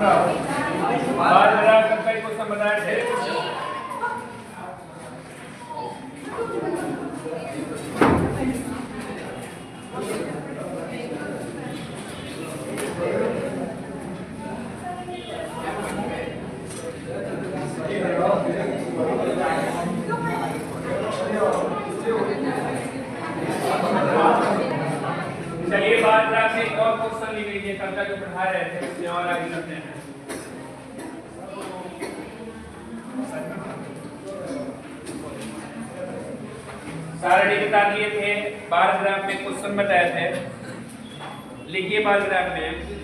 बार बड़ा करके को समाधान है। चलिए बात से एक और क्वेश्चन लिख लीजिए, कल का जो पढ़ा रहे थे उसमें और आगे चलते हैं। सारे बता दिए थे, बार ग्राफ में क्वेश्चन बताए थे। लिखिए बार ग्राफ में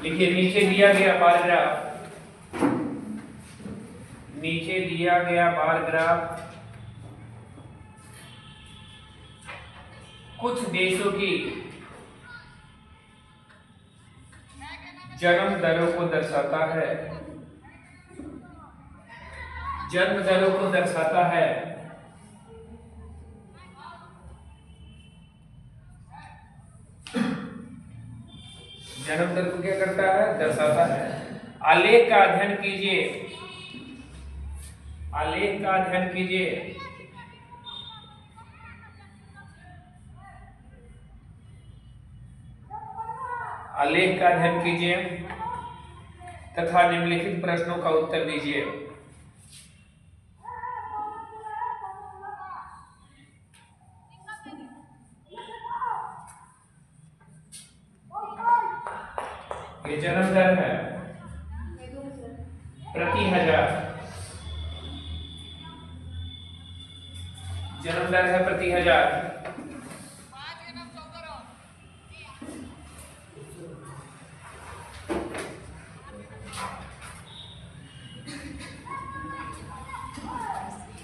लिखिए नीचे दिया गया बार ग्राफ, नीचे दिया गया बार ग्राफ कुछ देशों की जन्म दरों को दर्शाता है, जन्म दरों को दर्शाता है। जन्म दर को क्या करता है? दर्शाता है। आलेख का अध्ययन कीजिए, आलेख का अध्ययन कीजिए। आलेख का अध्ययन कीजिए तथा निम्नलिखित प्रश्नों का उत्तर दीजिए। ये जन्म दर है प्रति हजार, जन्म दर है प्रति हजार।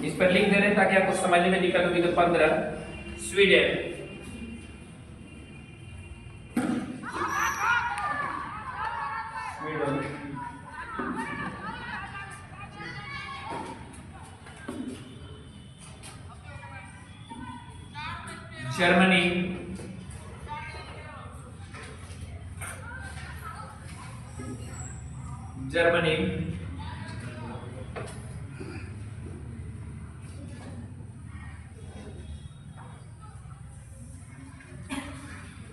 इस पर लिख दे रहे ताकि आपको समझने में दिक्कत होगी। तो 15 Sweden, Germany, Germany,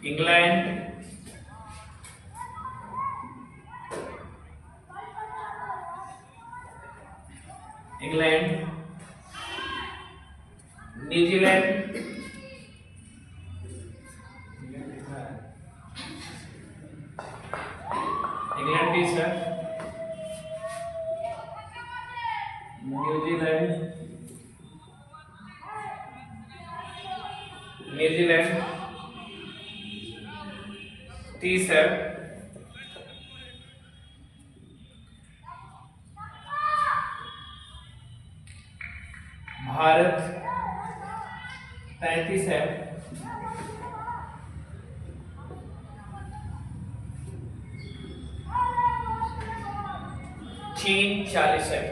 England, England, New Zealand, England भी सर, न्यूजीलैंड, न्यूजीलैंड, तीसरा भारत 33 है, चीन 40 है।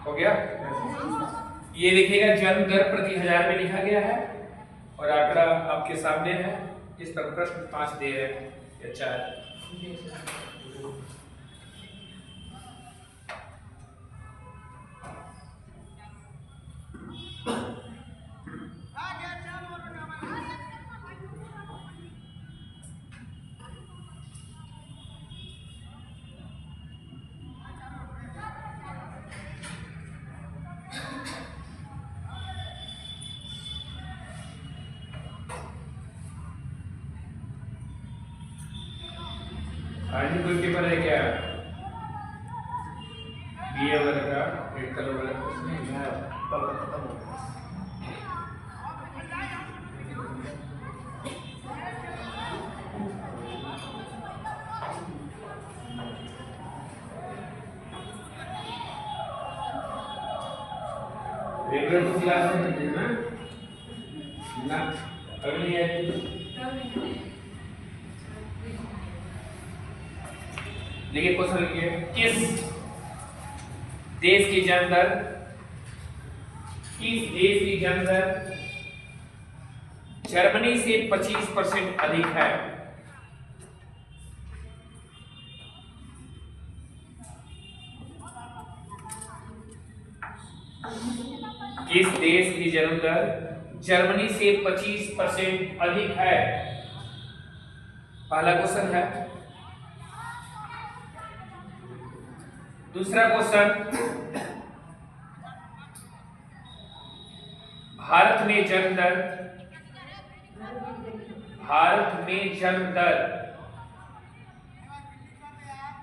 हो गया? ये देखिएगा जन्म दर प्रति हजार में लिखा गया है और आंकड़ा आपके सामने है। इस पर प्रश्न 5 दे रहे हैं या 4। आज भी कोई पेपर है क्या बीए वाला का रेड कलर वाला उसमें कल खत्म हो गया। रेगुलर तो क्लास में करते हैं ना अगली है देखिए क्वेश्चन लिखिए किस देश की जन्म दर जर्मनी से 25% अधिक है। किस देश की जन्म दर जर्मनी से 25% अधिक है? पहला क्वेश्चन है। दूसरा क्वेश्चन भारत में जन्म दर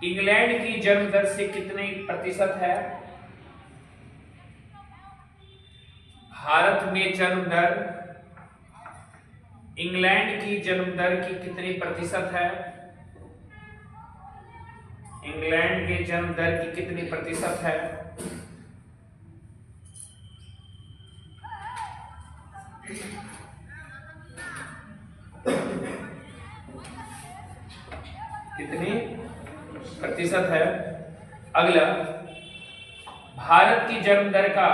इंग्लैंड की जन्म दर से कितने प्रतिशत है? भारत में जन्म दर इंग्लैंड की जन्म दर की कितनी प्रतिशत है? इंग्लैंड के जन्म दर की कितनी प्रतिशत है? कितनी प्रतिशत है? अगला भारत की जन्म दर का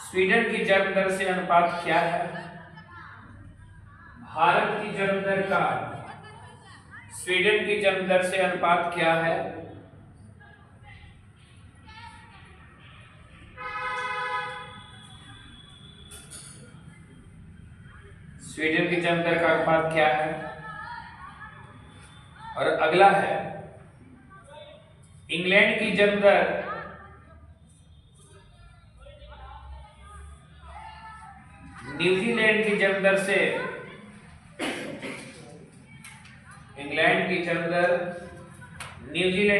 स्वीडन की जन्म दर से अनुपात क्या है? भारत की जन्म दर का स्वीडन की जन्म दर से अनुपात क्या है? स्वीडन की जन्म दर का अनुपात क्या है? और अगला है इंग्लैंड की जन्म दर न्यूजीलैंड की जन्म दर से न्यूजीलैंड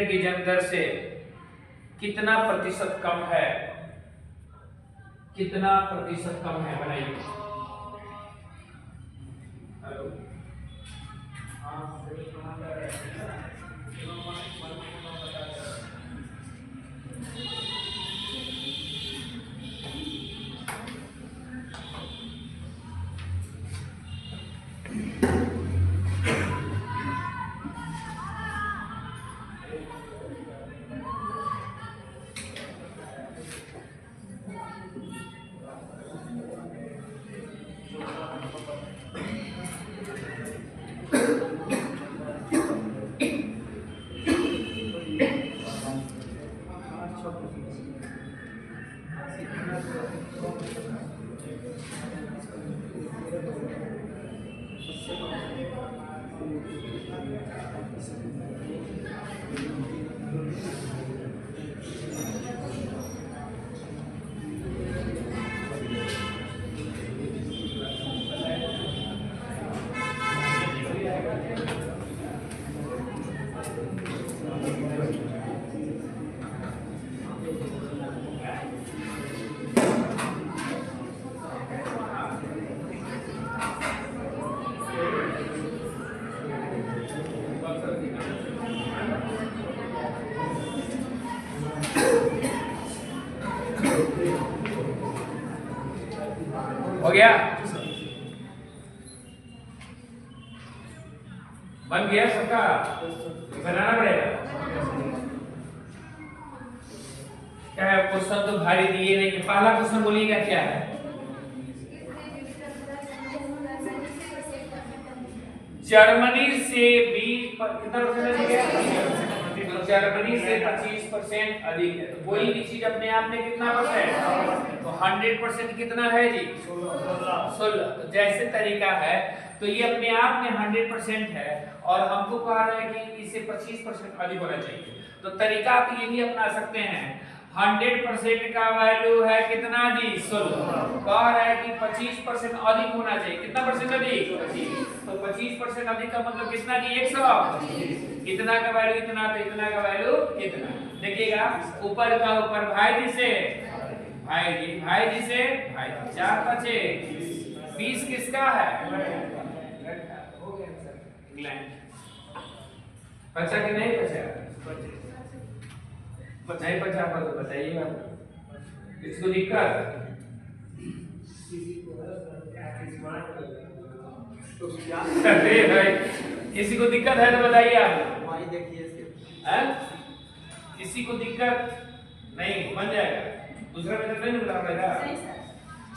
की जन्म दर से कितना प्रतिशत कम है? कितना प्रतिशत कम है बनाइए। हो गया? बन गया सबका? बनाना पड़ेगा। क्या है क्वेश्चन तो भारी दिए नहीं। पहला क्वेश्चन बोलिएगा क्या है? जर्मनी से 20% जर्मनी से 25% अधिक है। तो कोई भी चीज अपने आप में कितना परसेंट? तो 100% कितना है जी? 16। तो जैसे तरीका है तो ये अपने आप में 100% है और हमको कहा रहा है कि इसे 25% अधिक होना चाहिए। तो तरीका आप ये भी अपना सकते हैं, 100% का वैल्यू है कितना जी 16। कह रहा है कि 25% अधिक होना चाहिए। कितना परसेंट अधिक? 25। तो 25% अधिक का मतलब कितना जी 100। इतना का वैल्यू इतना, तो इतना का वैल्यू इतना। देखिएगा ऊपर का ऊपर भाई जी से भाई जी, भाई जी से भाई जी, 4 5 20 किसका है? इंग्लैंड। बचा कि नहीं बचा? नहीं बचा तो बताइएगा। किसको दिक्कत? अरे भाई किसी को दिक्कत है तो बताइए आप। किसी को दिक्कत नहीं, बन जाएगा। दूसरा मेथड नहीं मिला पड़ेगा।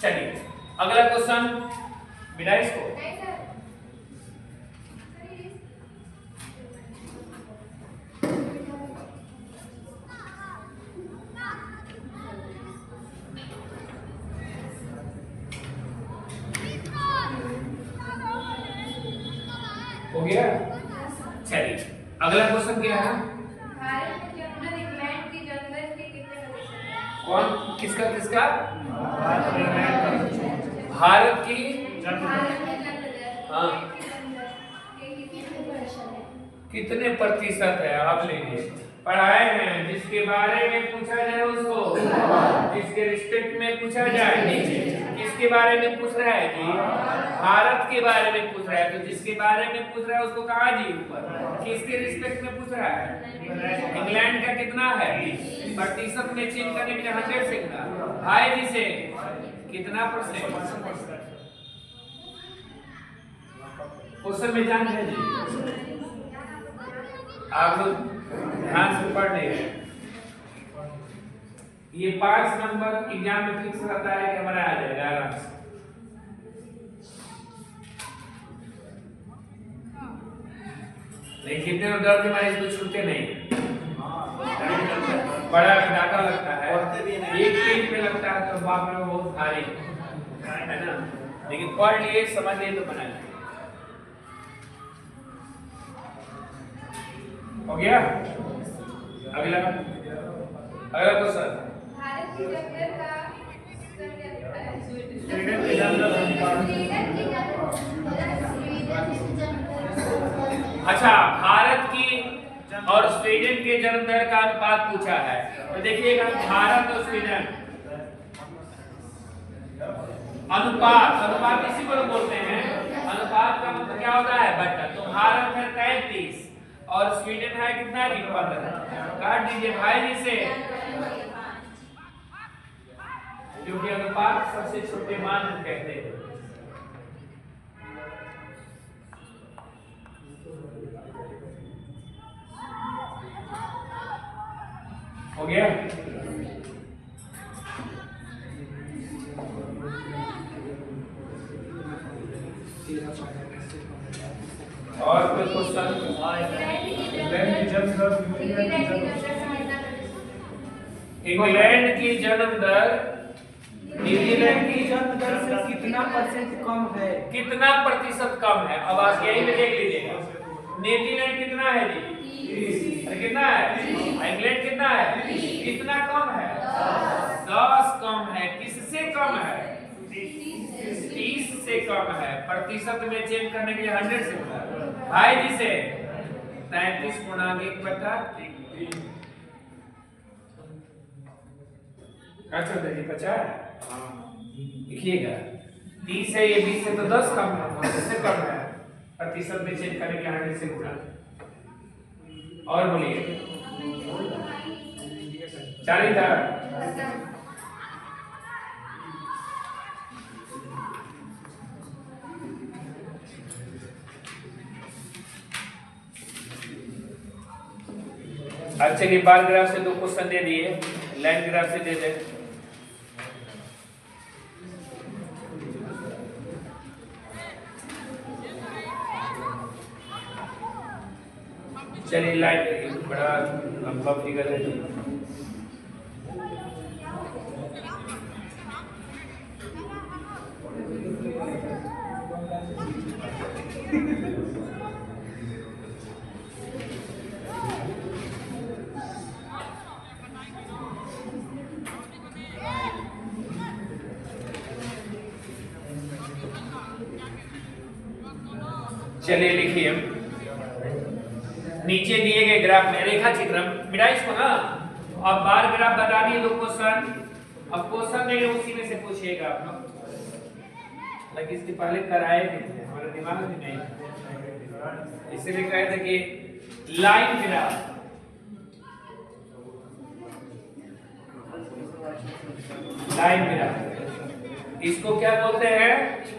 चलिए अगला क्वेश्चन मिला इसको। हो गया। चलिए अगला क्वेश्चन क्या है? भारत में जनरल इंग्लैंड की जनरल के कितने प्रतिशत है? कौन किसका किसका? भारत की हाँ कितने प्रतिशत है? आप लीजिए पढ़ाए हैं। जिसके बारे में पूछा जाए उसको, जिसके रिस्पेक्ट में पूछा जाए नीचे। किसके बारे में पूछ रहा है जी? भारत के बारे में पूछ रहा है। तो जिसके बारे में पूछ रहा है उसको कहा जी ऊपर। किसके रिस्पेक्ट में पूछ रहा है? इंग्लैंड का कितना है? प्रतिशत में चेंज करने के लिए 100 से गुना। भाई जी से कितना परसेंट? क्वेश्चन में जान है जी, आप लोग ध्यान से पढ़ नहीं रहे। ये 5 नंबर एग्जाम में फिक्स रहता है कि हमारा आ जाएगा आराम से। लेकिन कितने डर के मारे इसको छूटते नहीं। बड़ा डाटा लगता है, एक पेज में लगता है तो बाप रे बहुत भारी है ना। लेकिन पढ़ लिए समझ लिए तो बना लिए। हो गया। अगला क्वेश्चन। भारत की जनरल का अच्छा, भारत की और स्वीडन के जन्म दर का अनुपात पूछा है। तो देखिएगा भारत और स्वीडन अनुपात इसी को बोलते हैं। अनुपात का मतलब क्या होता है? बट्टा। तो भारत है 33 और स्वीडन है कितना? 15। काट दीजिए भाई जी से, क्योंकि अनुपात सबसे छोटे मान कहते हैं। हो गया। और कोई क्वेश्चन? इंग्लैंड की जन्म दर न्यूजीलैंड की जन्म दर से कितना परसेंट कम है? कितना प्रतिशत कम है? अब आप यही में देख लीजिएगा। न्यूजीलैंड कितना है जी? 30। कितना है? इंग्लैंड कितना है? कितना कम है? 10 कम है। किससे कम है? 30 से कम है। प्रतिशत में चेंज करने के लिए 100 से गुणा। भाई जी से 33 गुणा 1/3। अच्छा देखिए 50। देखिएगा 30 है, ये 20 से तो 10 कम है, तो इससे कम है। प्रतिशत में चेंज करने के 100 से गुणा। और बोलिए 40 था। अच्छा ये बार ग्राफ से 2 क्वेश्चन दे दिए, लाइन ग्राफ से दे दे। चलिए लाइन बड़ा लंबा फिगर है। चलिए लिखिए, नीचे दिए गए ग्राफ में रेखा चित्र मिटा इसको ना, अब बार ग्राफ बतानी है तो क्वेश्चन, अब क्वेश्चन देंगे उसी में से पूछिएगा आप लोग, लेकिन इसके पहले कराए भी थे हमारे दिमाग में नहीं, इसीलिए कहे थे कि लाइन ग्राफ, लाइन ग्राफ इसको क्या बोलते हैं?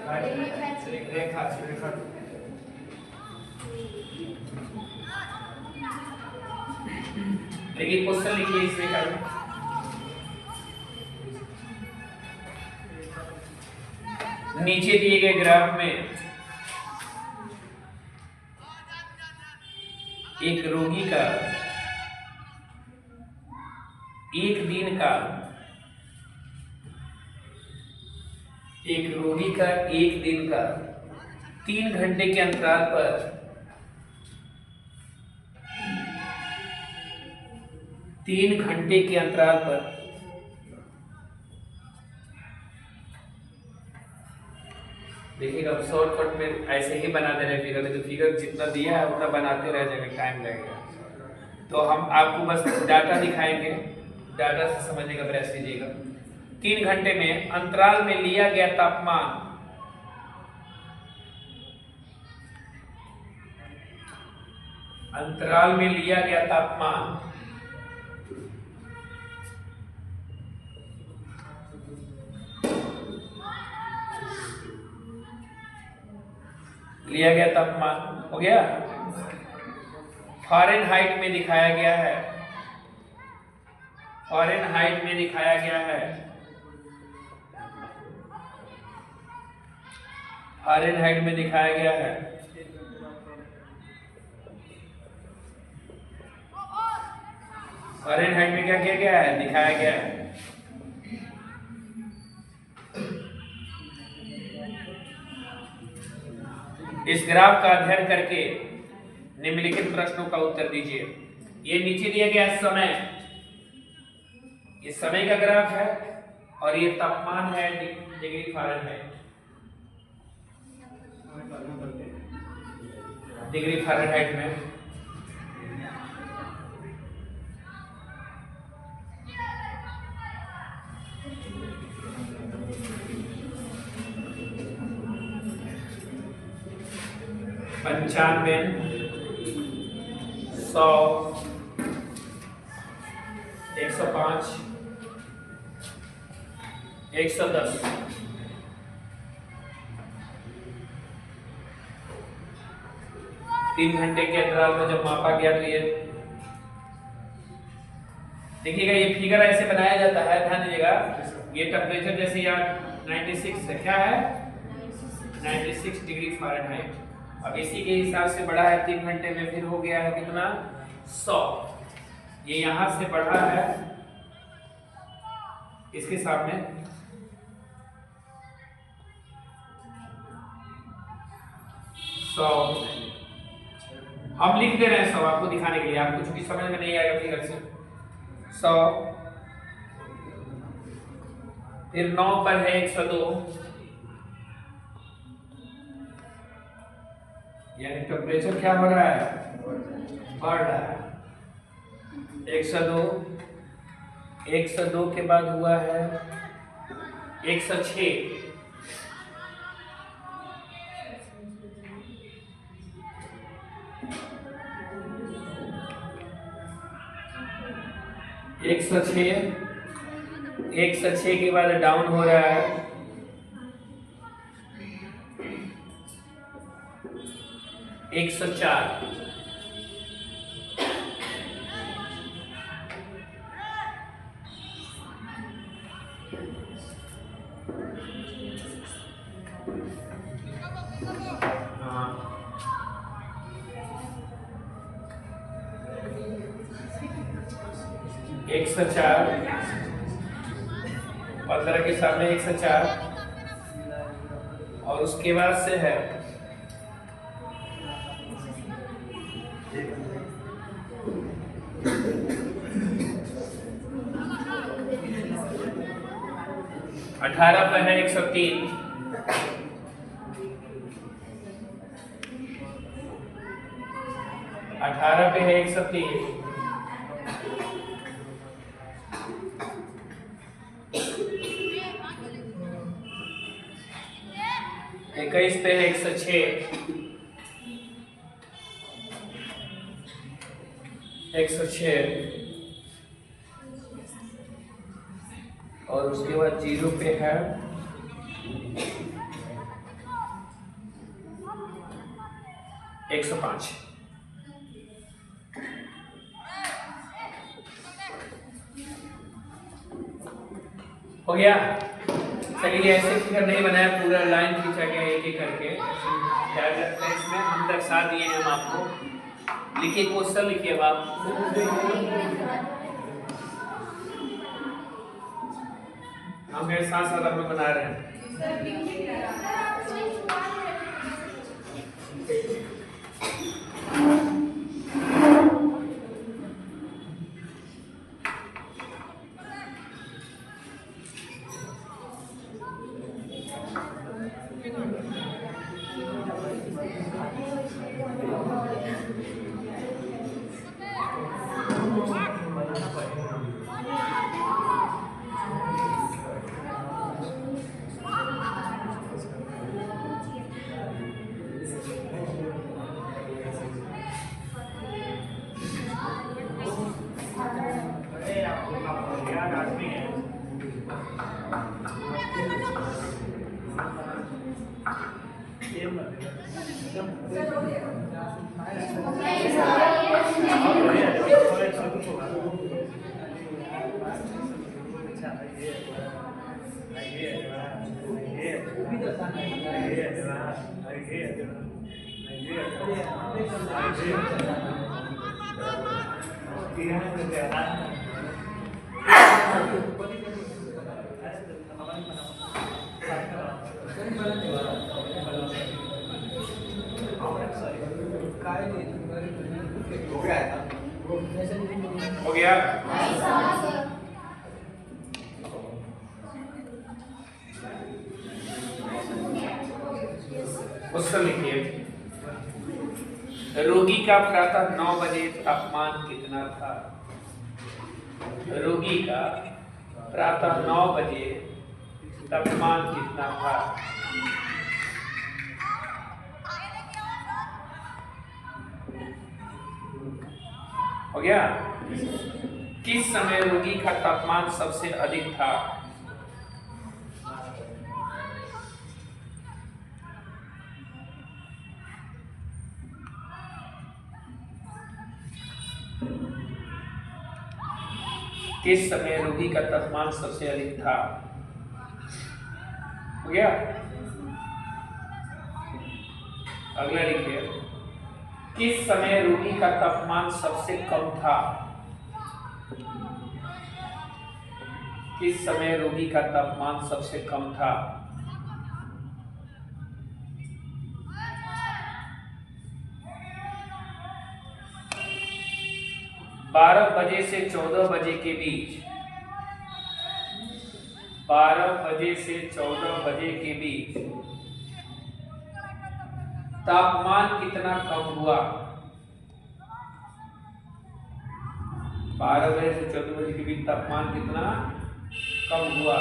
रेखा चित्र। देखिए क्वेश्चन लिखिए इस रेखा में, नीचे दिए गए ग्राफ में एक रोगी का एक दिन का, एक रोगी का एक दिन का 3 घंटे के अंतराल पर 3 घंटे के अंतराल पर देखिएगा, अब शॉर्टकट में ऐसे ही बना दे रहे फिगर, तो फिगर जितना दिया है उतना बनाते रह जाएगा, टाइम लगेगा। तो हम आपको बस डाटा दिखाएंगे, डाटा से समझने का प्रयास कीजिएगा। 3 घंटे में अंतराल में लिया गया तापमान, अंतराल में लिया गया तापमान लिया गया तापमान हो गया, फ़ारेनहाइट में दिखाया गया है, फ़ारेनहाइट में दिखाया गया है, फ़ारेनहाइट में दिखाया गया है। फ़ारेनहाइट में क्या किया गया है? दिखाया गया है। इस ग्राफ का अध्ययन करके निम्नलिखित प्रश्नों का उत्तर दीजिए। ये नीचे दिया गया समय, ये समय का ग्राफ है और ये तापमान है डिग्री फ़ारेनहाइट, डिग्री फ़ारेनहाइट में। पंचानवे, 100, 105, 110, तीन घंटे के अंतराल में जब मापा गया तो ये देखिएगा, ये फिगर ऐसे बनाया जाता है, ध्यान दीजिएगा। ये टेम्परेचर जैसे यहाँ 96 है, क्या है 96 डिग्री फ़ारेनहाइट। अब इसी के हिसाब से बढ़ा है 3 घंटे में, फिर हो गया है कितना 100। ये यहां से बढ़ा है इसके सामने 100, हम लिख दे रहे हैं 100 आपको दिखाने के लिए, आपको चूंकि समझ में नहीं आएगा फिगर से। 100, फिर 9 पर है 102, यानी टेम्परेचर क्या हो रहा है? बढ़ रहा है। 102, 102 के बाद हुआ है 106, 106, 106 के बाद डाउन हो रहा है 104, 104, 15 के सामने 104, और उसके बाद से है 18 पर है 103, पे है 130, 21 पे है 106, 106 और उसके बाद 0 पे है 105। हो गया। चलिए ऐसे फिगर नहीं बनाया, पूरा लाइन खींचा गया एक एक करके। इसमें हम दर्शा दिए हैं हम आपको। लिखिए क्वेश्चन, लिखिए अब आप। हम मेरे साथ साथ हम बना रहे हैं। हो गया। क्वेश्चन लिखिए। रोगी का प्रातः 9 बजे तापमान कितना था? रोगी का प्रातः 9 बजे तापमान कितना था? हो गया। किस समय रोगी का तापमान सबसे अधिक था? किस समय रोगी का तापमान सबसे अधिक था? हो गया। अगला लिखिए। किस समय रोगी का तापमान सबसे कम था? किस समय रोगी का तापमान सबसे कम था? बारह बजे से 14 बजे के बीच। 12 बजे से 14 बजे के बीच तापमान कितना कम हुआ? 12 बजे से 14 बजे के बीच तापमान कितना कम हुआ?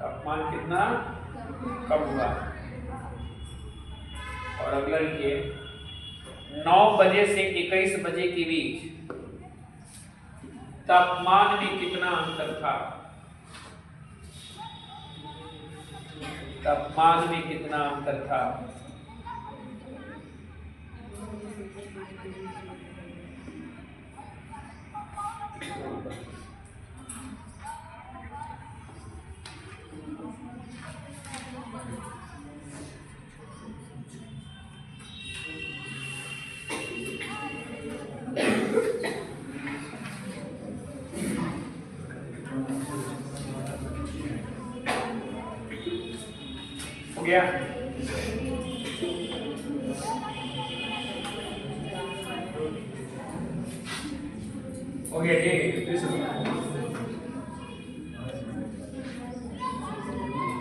तापमान कितना कम हुआ? और अगला लिखिए। 9 बजे से 21 बजे के बीच तापमान में कितना अंतर था? तापमान में कितना अंतर था? हो गया। हो गया जी।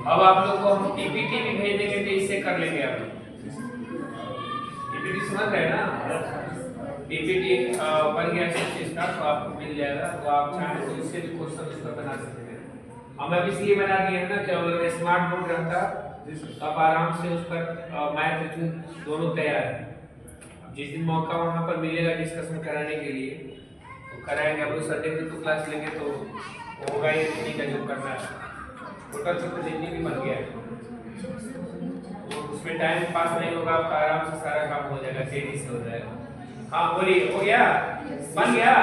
अब आप लोग को हम पीपीटी भी भेज देंगे तो इससे कर लेंगे आप लोग। पीपीटी समझ रहे हैं ना? पीपीटी बन गया सेल्सियस का, तो आपको मिल जाएगा, तो आप चाहें तो इससे भी क्वेश्चन उस पर बना सकते हैं। हम अब इसलिए बना दिए हैं ना कि अगर स्मार्ट बोर्ड रहता तो आप आराम से उस पर मैथ दोनों तैयार है। जिस दिन मौका वहाँ पर मिलेगा डिस्कशन कराने के लिए तो कराएंगे। अब लोग संडे को तो क्लास लेंगे तो होगा ही नहीं का जो करना है। टोटल से तो जितनी भी बन गया है तो उसमें टाइम पास नहीं होगा आपका, आराम से सारा काम हो जाएगा, तेजी से हो जाएगा। हाँ बोलिए, हो गया? बन गया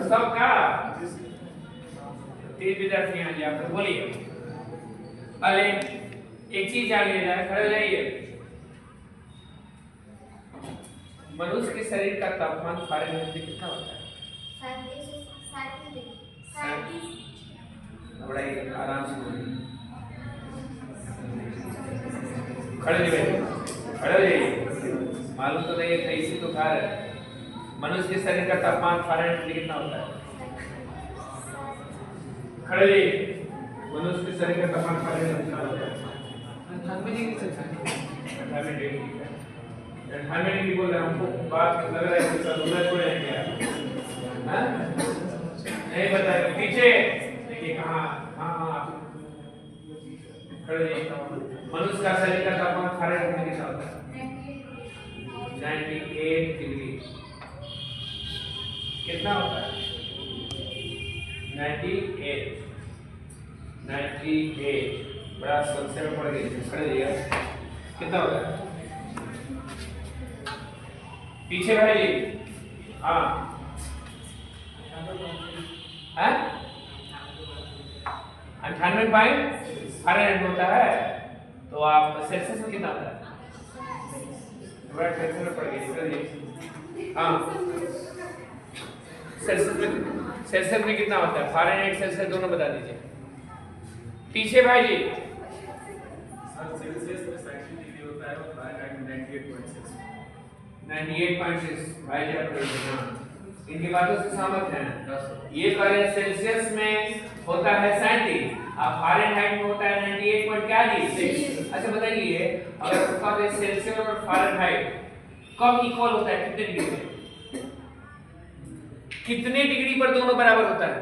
सबका? 3 विद्यार्थी आ गया, तो बोलिए। अरे एक चीज जान लेना है, खड़े जाइए। मनुष्य के शरीर का तापमान फारेनहाइट में कितना होता है? 37 बड़ा ही आराम से बोलिए। खड़े जाइए, खड़े जाइए। मालूम तो नहीं है, तो इसी तो खा रहे। मनुष्य के शरीर का तापमान फारेनहाइट में कितना होता है? खड़े जाइए। मनुष्य के शरीर का तापमान फारेनहाइट में कितना होता है? 98 डिग्री सेल्सियस। 98 डिग्री बोल रहे हैं, हमको बात लग रहा है कि सर छोड़ जाएंगे। हाँ नहीं बताएगा। पीछे देखिए कहाँ, हाँ खड़े जाइए। मनुष्य का शरीर का तापमान फारेनहाइट में कितना होता है? 98 डिग्री। कितना होता है? 98 बड़ा संशय में पड़ गई। खड़े जाइए। कितना होता है? पीछे भाई जी। हाँ है 98 फारेनहाइट होता है। तो आप सेल्सियस में कितना होता है? बड़ा टेंशन में पड़ गई। हाँ सेल्सियस में कितना होता है? फारेनहाइट सेल्सियस दोनों बता दीजिए। पीछे भाई जी। सेल्सियस में 60 डिग्री होता है और फारेनहाइट में 98.6। 98.6 भाई जी आप इनकी बातों से सहमत हैं? ये कह रहे हैं सेल्सियस में होता है 37, अब फारेनहाइट में होता है 98.6। अच्छा बताइए, अगर कब सेल्सियस और फारेनहाइट कब इक्वल होता है? कितने डिग्री में? कितने डिग्री पर दोनों बराबर होता है?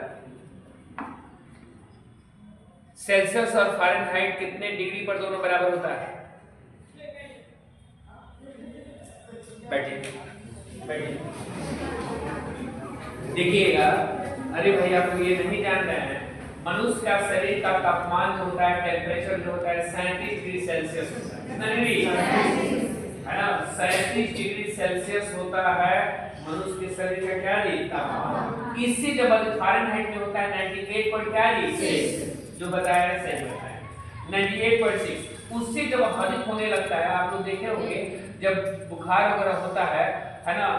सेल्सियस और फारेनहाइट कितने डिग्री पर दोनों बराबर होता है? बैठिए बैठिए देखिएगा। अरे भाई आप लोग ये नहीं जान रहे हैं, मनुष्य का शरीर का तापमान जो होता है, टेम्परेचर जो होता है 37 डिग्री सेल्सियस होता है। कितना डिग्री है ना? 37 डिग्री सेल्सियस होता है मनुष्य के शरीर का क्या तापमान। इससे जब फारेनहाइट में होता है 98.6 जो बताया है सही बताया 98.6। उससे जब अधिक होने लगता है, आप लोग देखे होंगे जब बुखार वगैरह होता है ना,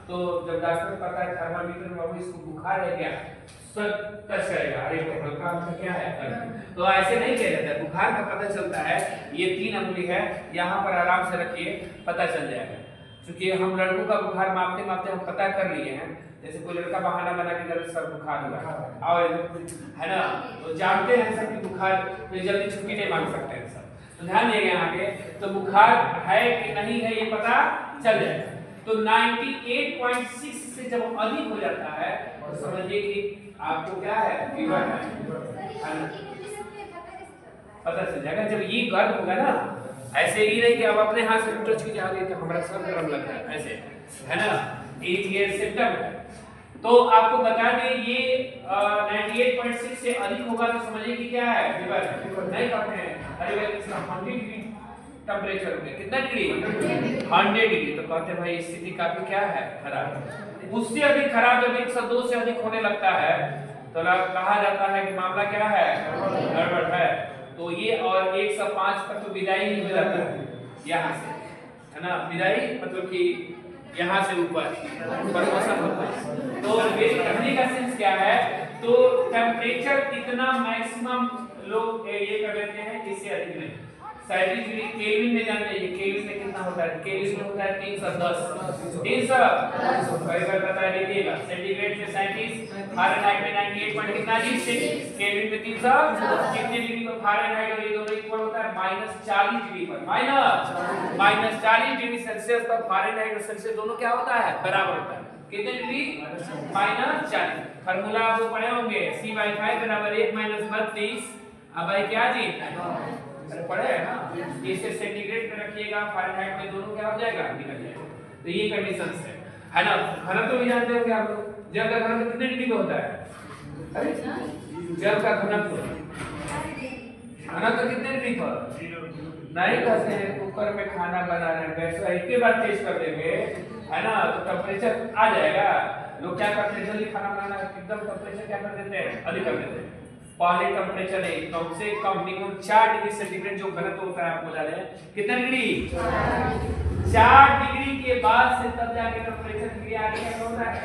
तो जब डॉक्टर कहता है थर्मामीटर में बाबू इसको बुखार है क्या, सब टच करेगा, अरे हल्का हल्का क्या है, तो ऐसे नहीं किया जाता है। बुखार का पता चलता है, ये 3 अंगुली है, यहाँ पर आराम से रखिए, पता चल जाएगा। क्योंकि हम लड़कों का बुखार मापते मापते हम पता कर लिए हैं। जैसे कोई लड़का बहाना बना के जल्दी सर बुखार हुआ और है ना, तो जानते हैं सब कि बुखार तो जल्दी छुट्टी नहीं मांग सकते हैं सब। तो ध्यान दिएगा यहाँ पे, तो बुखार है कि नहीं है ये पता चल जाएगा। तो 98.6 से जब अधिक हो जाता है तो समझिए कि आपको क्या है, फीवर है ना, पता चल जाएगा। जब ये गर्म होगा ना, ऐसे ही नहीं कि आप अपने हाथ से टच की जाओगे तो हमारा सर गर्म लग रहा है, ऐसे है ना, ये सिम्टम है। तो आपको बता दें ये 98.6 से अधिक होगा तो समझिए कि क्या है, फीवर नहीं करते हैं। अरे भाई इसका 100 डिग्री टेम्परेचर हो गया, कितना डिग्री 100 डिग्री, तो कहते हैं भाई स्थिति काफी क्या है, खराब। उससे अधिक खराब जब 102 से अधिक होने लगता है तो कहा जाता है कि मामला क्या है, गड़बड़ है। तो ये और 105 तक तो विदाई ही हो जाता है यहाँ से, है ना, विदाई मतलब कि यहाँ से ऊपर प्रमोशन होता है। तो मेरे कहने का सेंस क्या है, तो टेम्परेचर कितना मैक्सिमम लोग ये कर लेते हैं, इससे अधिक नहीं। 37 डिग्री केल्विन में जानते हैं, केल्विन में कितना होता है, केल्विन में होता है 310 कई बार बता दीजिएगा। सेंटीग्रेड में 37 फारेनहाइट में 98 पॉइंट कितना जी 6, केल्विन में 300 कितने डिग्री पर फारेनहाइट और ये दोनों इक्वल होता है -40 डिग्री पर -40 डिग्री सेल्सियस पर फारेनहाइट और सेल्सियस दोनों क्या होता है बराबर होता है कितने डिग्री -40। फार्मूला आप पढ़े होंगे C/5 बराबर 1 - 32 अब भाई क्या जी अरे पढ़े है ना इसे सेंटीग्रेड में रखिएगा फारेनहाइट में दोनों क्या हो जाएगा निकल जाएगा। तो ये कंडीशंस है ना। घनत्व भी जानते हो क्या आप लोग जल का घनत्व कितने डिग्री पे होता है अरे जल का घनत्व कितने डिग्री पर नहीं कहते हैं कुकर में खाना बना रहे हैं वैसे एक ही बार टेस्ट कर देंगे है ना तो टेम्परेचर आ जाएगा। लोग क्या करते हैं जल्दी खाना बनाना एकदम टेम्परेचर क्या कर देते हैं अधिक कर देते हैं पहले टेम्परेचर है कम से कम मिनिमम 4 डिग्री सेंटीग्रेड जो घनत्व होता है आपको जाने कितना डिग्री 4 डिग्री के बाद से तब जाके टेम्परेचर डिग्री आगे क्या होता है।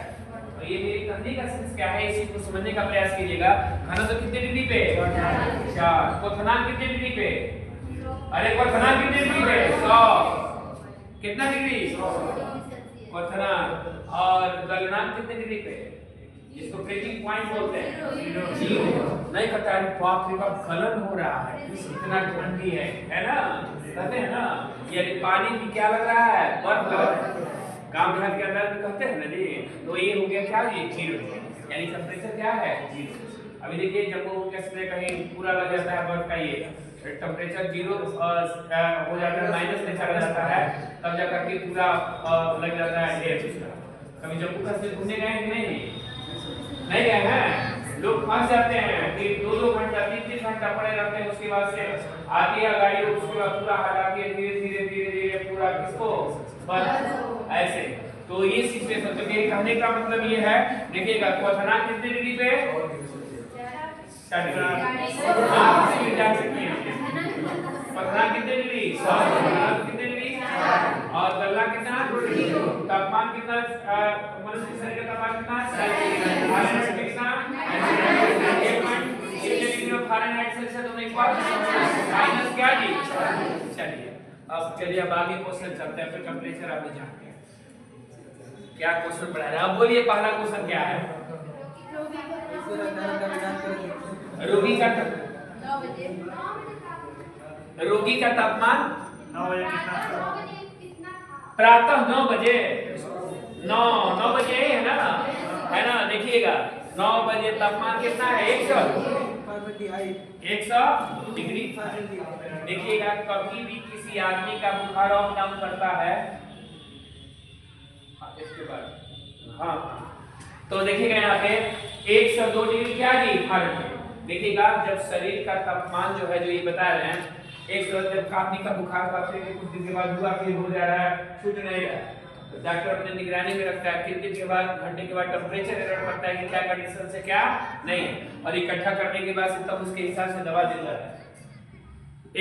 तो ये मेरी कंधी का सेंस क्या है इसी को समझने का प्रयास कीजिएगा। घनत्व कितने डिग्री पे 4 क्वथनांक कितने डिग्री पे अरे क्वथनांक कितने डिग्री पे 100 कितना डिग्री क्वथनांक और गलनांक कितने डिग्री पे इसको फ्रीजिंग पॉइंट बोलते हैं 0 नहीं पता है बाप रे बाप गलन हो रहा है इतना ठंडी है ना कहते हैं ना ये पानी भी क्या लग रहा है बर्फ लग रहा है गांव देहात के अंदर में कहते हैं ना जी। तो ये हो गया क्या ये 0 यानी टेम्परेचर क्या है 0। अभी देखिए जम्मू कश्मीर कहीं पूरा लग जाता है बर्फ का ये टेम्परेचर 0 हो जाता है माइनस में चला जाता है तब जाकर के पूरा लग जाता है एयर सिस्टम। कभी जम्मू कश्मीर घूमने गए कि नहीं गए हैं लोग फंस जाते हैं कि 2-2 घंटा 3-3 घंटा पड़े रहते हैं उसके बाद से आती है गाड़ी उसके बाद पूरा हटाती है धीरे-धीरे पूरा किसको बस ऐसे। तो ये सिचुएशन तो मेरे कहने का मतलब ये है देखिएगा क्वथनांक कितने डिग्री पे 4 डिग्री जा सकती है क्वथनांक कितने डिग्री 100 कितने डिग्री और गलनांक कितना तापमान कितना मनुष्य शरीर का तापमान कितना फारेनहाइट सेल्सियस दोनों एक बार माइनस क्या जी। चलिए अब चलिए अब आगे क्वेश्चन चलते हैं फिर टेम्परेचर आप जानते हैं क्या क्वेश्चन पढ़ा रहे हैं। अब बोलिए पहला क्वेश्चन क्या है रोगी का तापमान 9 बजे कितना प्रातः 9 बजे 9 बजे है ना देखिएगा 9 बजे तापमान कितना है 100 डिग्री। देखिएगा कभी भी किसी आदमी का बुखार अप डाउन करता है इसके बाद हाँ तो देखिएगा यहाँ पे 102 डिग्री क्या जी फारेनहाइट। देखिएगा जब शरीर का तापमान जो है जो ये बता रहे हैं 100 जब आदमी का बुखार कुछ दिन के बाद हुआ फिर हो जा रहा है छूट नहीं रहा तो डॉक्टर अपने निगरानी में रखता है कितने के बाद घंटे के बाद टेम्परेचर एरर करता है कि क्या कंडीशन से क्या नहीं और इकट्ठा करने के बाद तब उसके हिसाब से दवा देता है।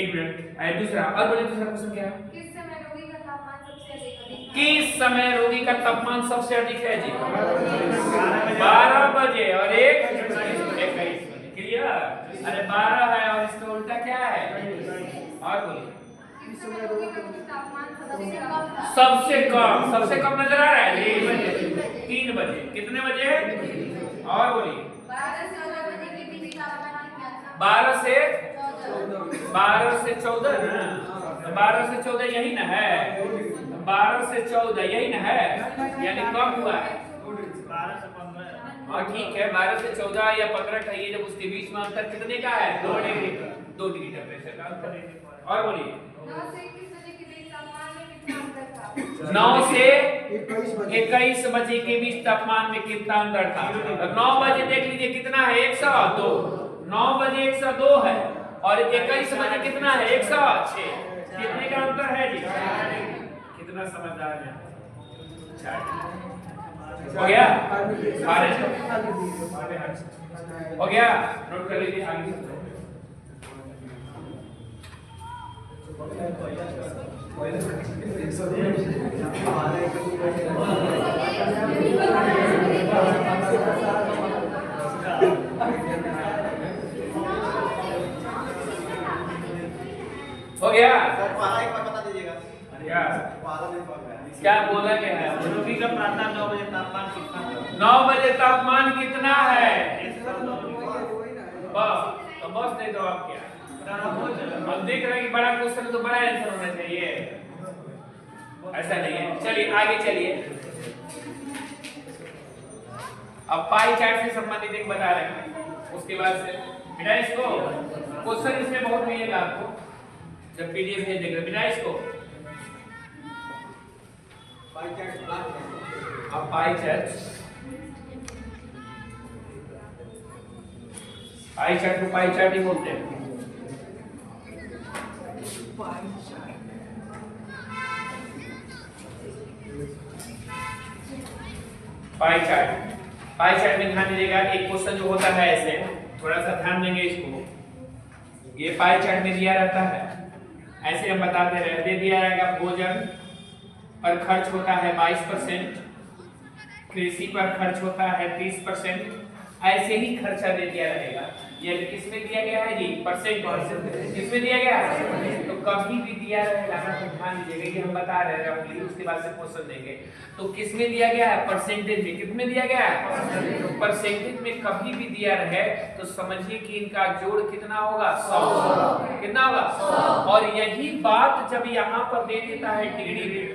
एक मिनट दूसरा और बोले दूसरा क्वेश्चन क्या है किस समय रोगी का तापमान सबसे अधिक किस समय रोगी का तापमान सबसे अधिक है जी 12 बजे और 21 बजे क्लियर। अरे 12 है और इसका उल्टा क्या है और बोलिए किस समय रोगी का तापमान सबसे कम नजर आ रहा है 3 बजे कितने बजे और बोलिए 12 से 14 ना 12 से 14 यही ना है 12 से 14 यही ना है यानी कम हुआ है 12 से 15 और ठीक है 12 से 14 या 15 कहिए जब उसके बीच में अंतर कितने का है 2 डिग्री का 2 डिग्री टेम्परेचर का अंतर। और बोलिए 9 से 21 बजे के बीच तापमान में कितना अंतर था। 9 बजे देख लीजिए कितना है 102 9 बजे 102 है और 21 बजे कितना है 106 कितने का अंतर है जी कितना समझदार है हो गया हो गया नोट कर लीजिए आगे हो गया सर पाला एक बार बता दीजिएगा क्या पाला नहीं पढ़ रहा है क्या बोला क्या है रोगी का प्रातः 9 बजे तापमान कितना 9 बजे तापमान कितना है दे दो आप क्या। हम देख रहे हैं कि बड़ा क्वेश्चन है तो बड़ा आंसर होना चाहिए, ऐसा नहीं है। चलिए आगे चलिए, अब पाई चार्ट से संबंधित एक बता रहे हैं, उसके बाद से बेटा इसको क्वेश्चन इसमें बहुत मिलेगा आपको जब पीडीएफ भेज देंगे। बेटा इसको पाई चार्ट ब्लॉक है। अब पाई चार्ट को पाई चार्ट ही बोलते हैं। पाई चार्ट में ध्यान दीजिएगा, एक क्वेश्चन जो होता है ऐसे, थोड़ा सा ध्यान देंगे इसको। ये पाई चार्ट में दिया रहता है, ऐसे हम बताते रहे, दे दिया रहेगा भोजन पर खर्च होता है 22%, कृषि पर खर्च होता है 30%, ऐसे ही खर्चा दे दिया रहेगा। ये किसमें दिया गया है जी? परसेंट। किसमें दिया गया है? तो कभी भी दिया रहेगा ना, तो ध्यान दीजिएगा, ये हम बता रहे हैं रफली, उसके बाद से क्वेश्चन देंगे। तो किसमें दिया गया है? परसेंटेज में। कितने दिया गया है? तो परसेंटेज में कभी भी दिया रहे तो समझिए कि इनका जोड़ कितना होगा? 100। कितना होगा? 100। और यही बात जब यहाँ पर दे देता है डिग्री में,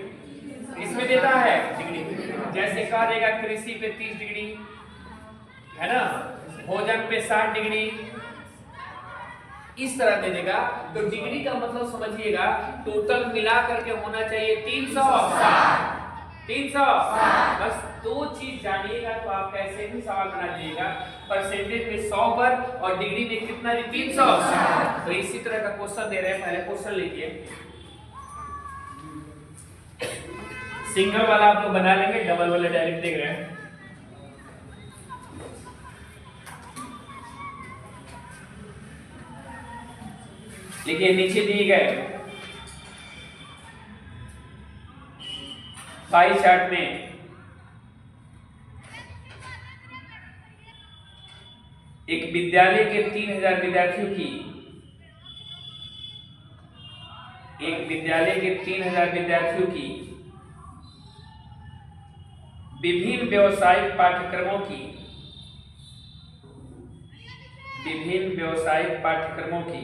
इसमें देता है डिग्री, जैसे कहा देगा कृषि पे 30 डिग्री है ना, भोजन पे 60 डिग्री, इस तरह दे देगा। तो डिग्री का मतलब समझिएगा टोटल मिला करके होना चाहिए 360। 360 बस दो चीज जानिएगा तो आप कैसे भी सवाल बना लीजिएगा, परसेंटेज में 100 पर और डिग्री में कितना? 360। तो इसी तरह का क्वेश्चन दे रहे हैं, पहले क्वेश्चन लिखिए। सिंगल वाला आप लोग बना लेंगे, डबल वाला डायरेक्ट देख रहे हैं। देखिए नीचे दिए गए पाई चार्ट में एक विद्यालय के 3000 विद्यार्थियों की, एक विद्यालय के 3000 विद्यार्थियों की विभिन्न व्यावसायिक पाठ्यक्रमों की, विभिन्न व्यावसायिक पाठ्यक्रमों की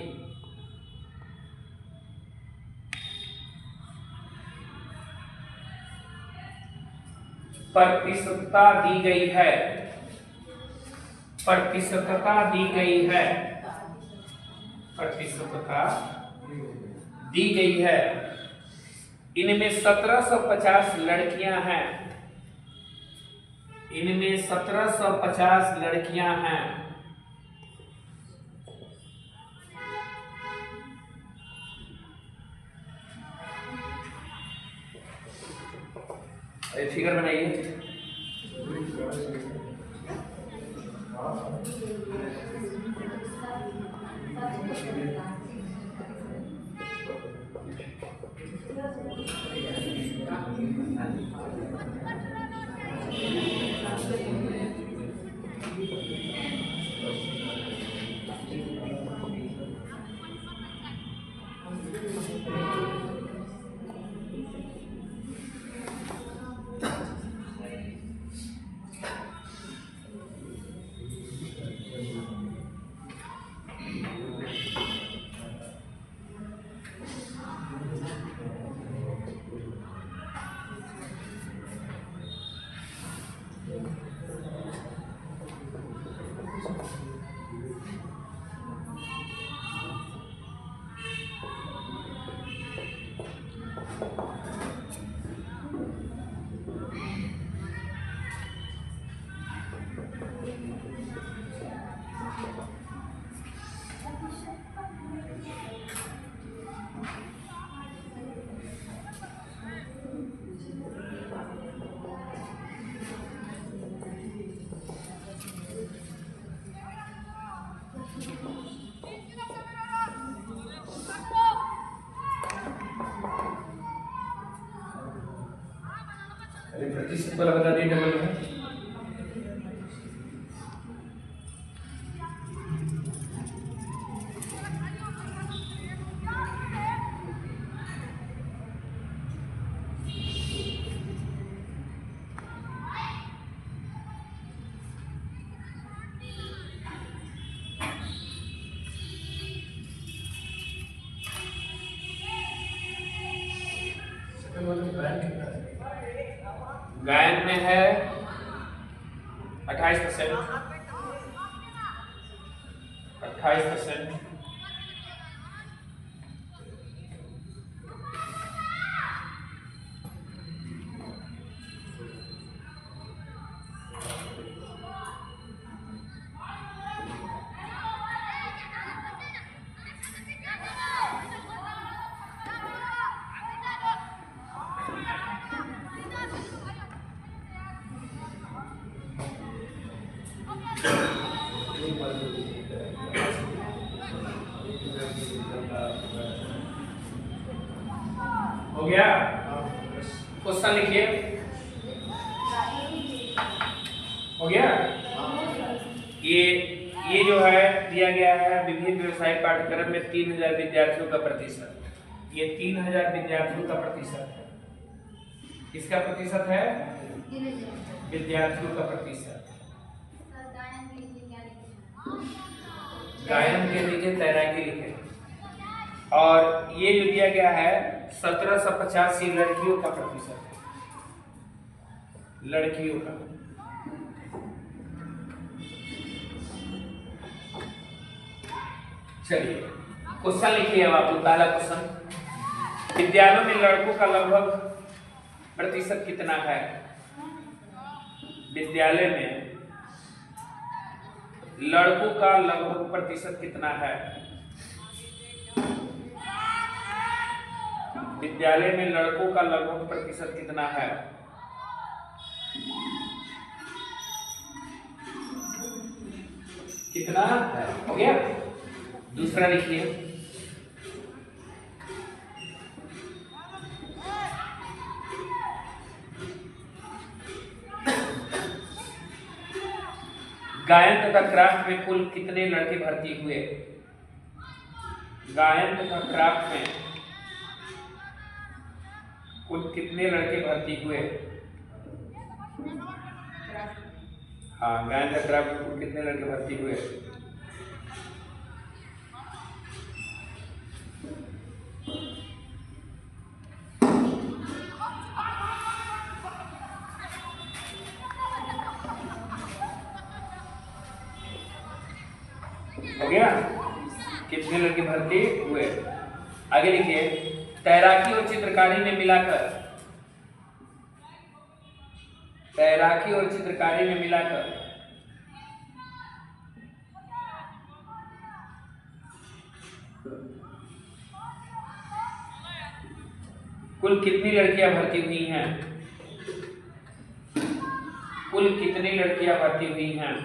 प्रतिशतता दी गई है, प्रतिशतता दी गई है, प्रतिशतता दी गई है। इनमें 1750 लड़कियां हैं, इनमें 1750 लड़कियां हैं। फिगर बनाइए। प्रतिशत वाला बता दिए डबल में। गायन में है 28%, 28%। हो गया? क्वेश्चन लिखिए। हो गया? ये जो है दिया गया है विभिन्न व्यवसायिक पाठ्यक्रम में 3000 विद्यार्थियों का प्रतिशत। ये 3000 विद्यार्थियों का प्रतिशत है। किसका प्रतिशत है? विद्यार्थियों का प्रतिशत। गायन के नीचे तैराकी लिखे। और ये जो दिया गया है 1785 लड़कियों का प्रतिशत है, लड़कियों का। चलिए क्वेश्चन लिखिए। अब आप पहला क्वेश्चन, विद्यालयों में लड़कों का लगभग प्रतिशत कितना है? विद्यालय में लड़कों का लगभग प्रतिशत कितना है? विद्यालय में लड़कों का लगभग प्रतिशत कितना है? कितना है? हो गया? दूसरा लिखिए। गायन तथा क्राफ्ट में कुल कितने लड़के भर्ती हुए? गायन तथा क्राफ्ट में कुल कितने लड़के भर्ती हुए? हाँ, गायन तथा क्राफ्ट में कुल कितने लड़के भर्ती हुए? हो गया? कितने लड़के भर्ती हुए? आगे लिखिए। तैराकी और चित्रकारी में मिलाकर, तैराकी और चित्रकारी में मिलाकर कुल कितनी लड़कियां भर्ती हुई हैं? कुल कितनी लड़कियां भर्ती हुई हैं?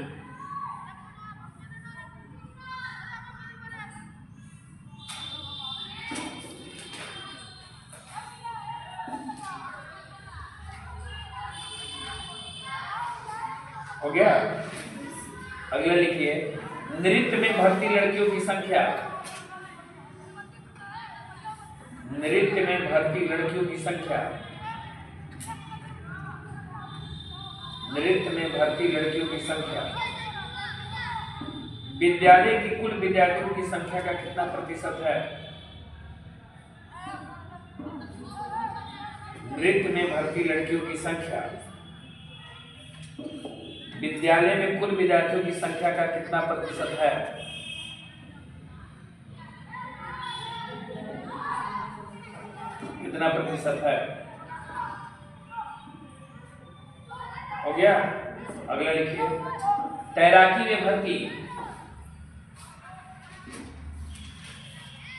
हो गया? अगला लिखिए। नृत्य में भर्ती लड़कियों की संख्या, नृत्य में भर्ती लड़कियों की संख्या, नृत्य में भर्ती लड़कियों की संख्या विद्यालय की कुल विद्यार्थियों की संख्या का कितना प्रतिशत है? नृत्य में भर्ती लड़कियों की संख्या विद्यालय में कुल विद्यार्थियों की संख्या का कितना प्रतिशत है? कितना प्रतिशत है? हो गया? अगला लिखिए। तैराकी में भर्ती,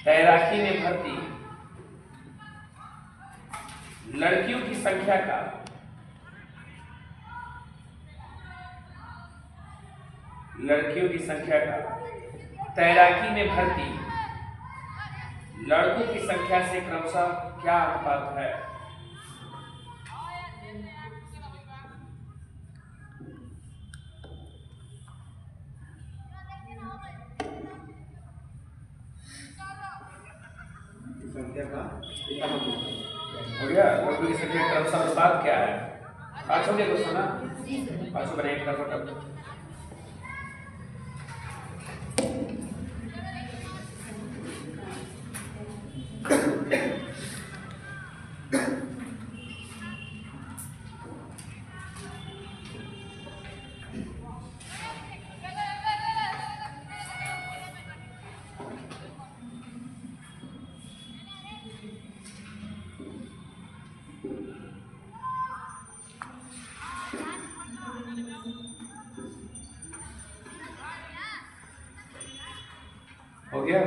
तैराकी में भर्ती लड़कियों की संख्या का लड़कियों की संख्या का तैराकी में भर्ती लड़कों की संख्या से क्रमशः क्या अनुपात है? संख्या का हो गया? लड़कों की संख्या क्रमशः अनुपात क्या है? 5 हो गया दोस्तों ना? 5 बनाए फटाफट। गया।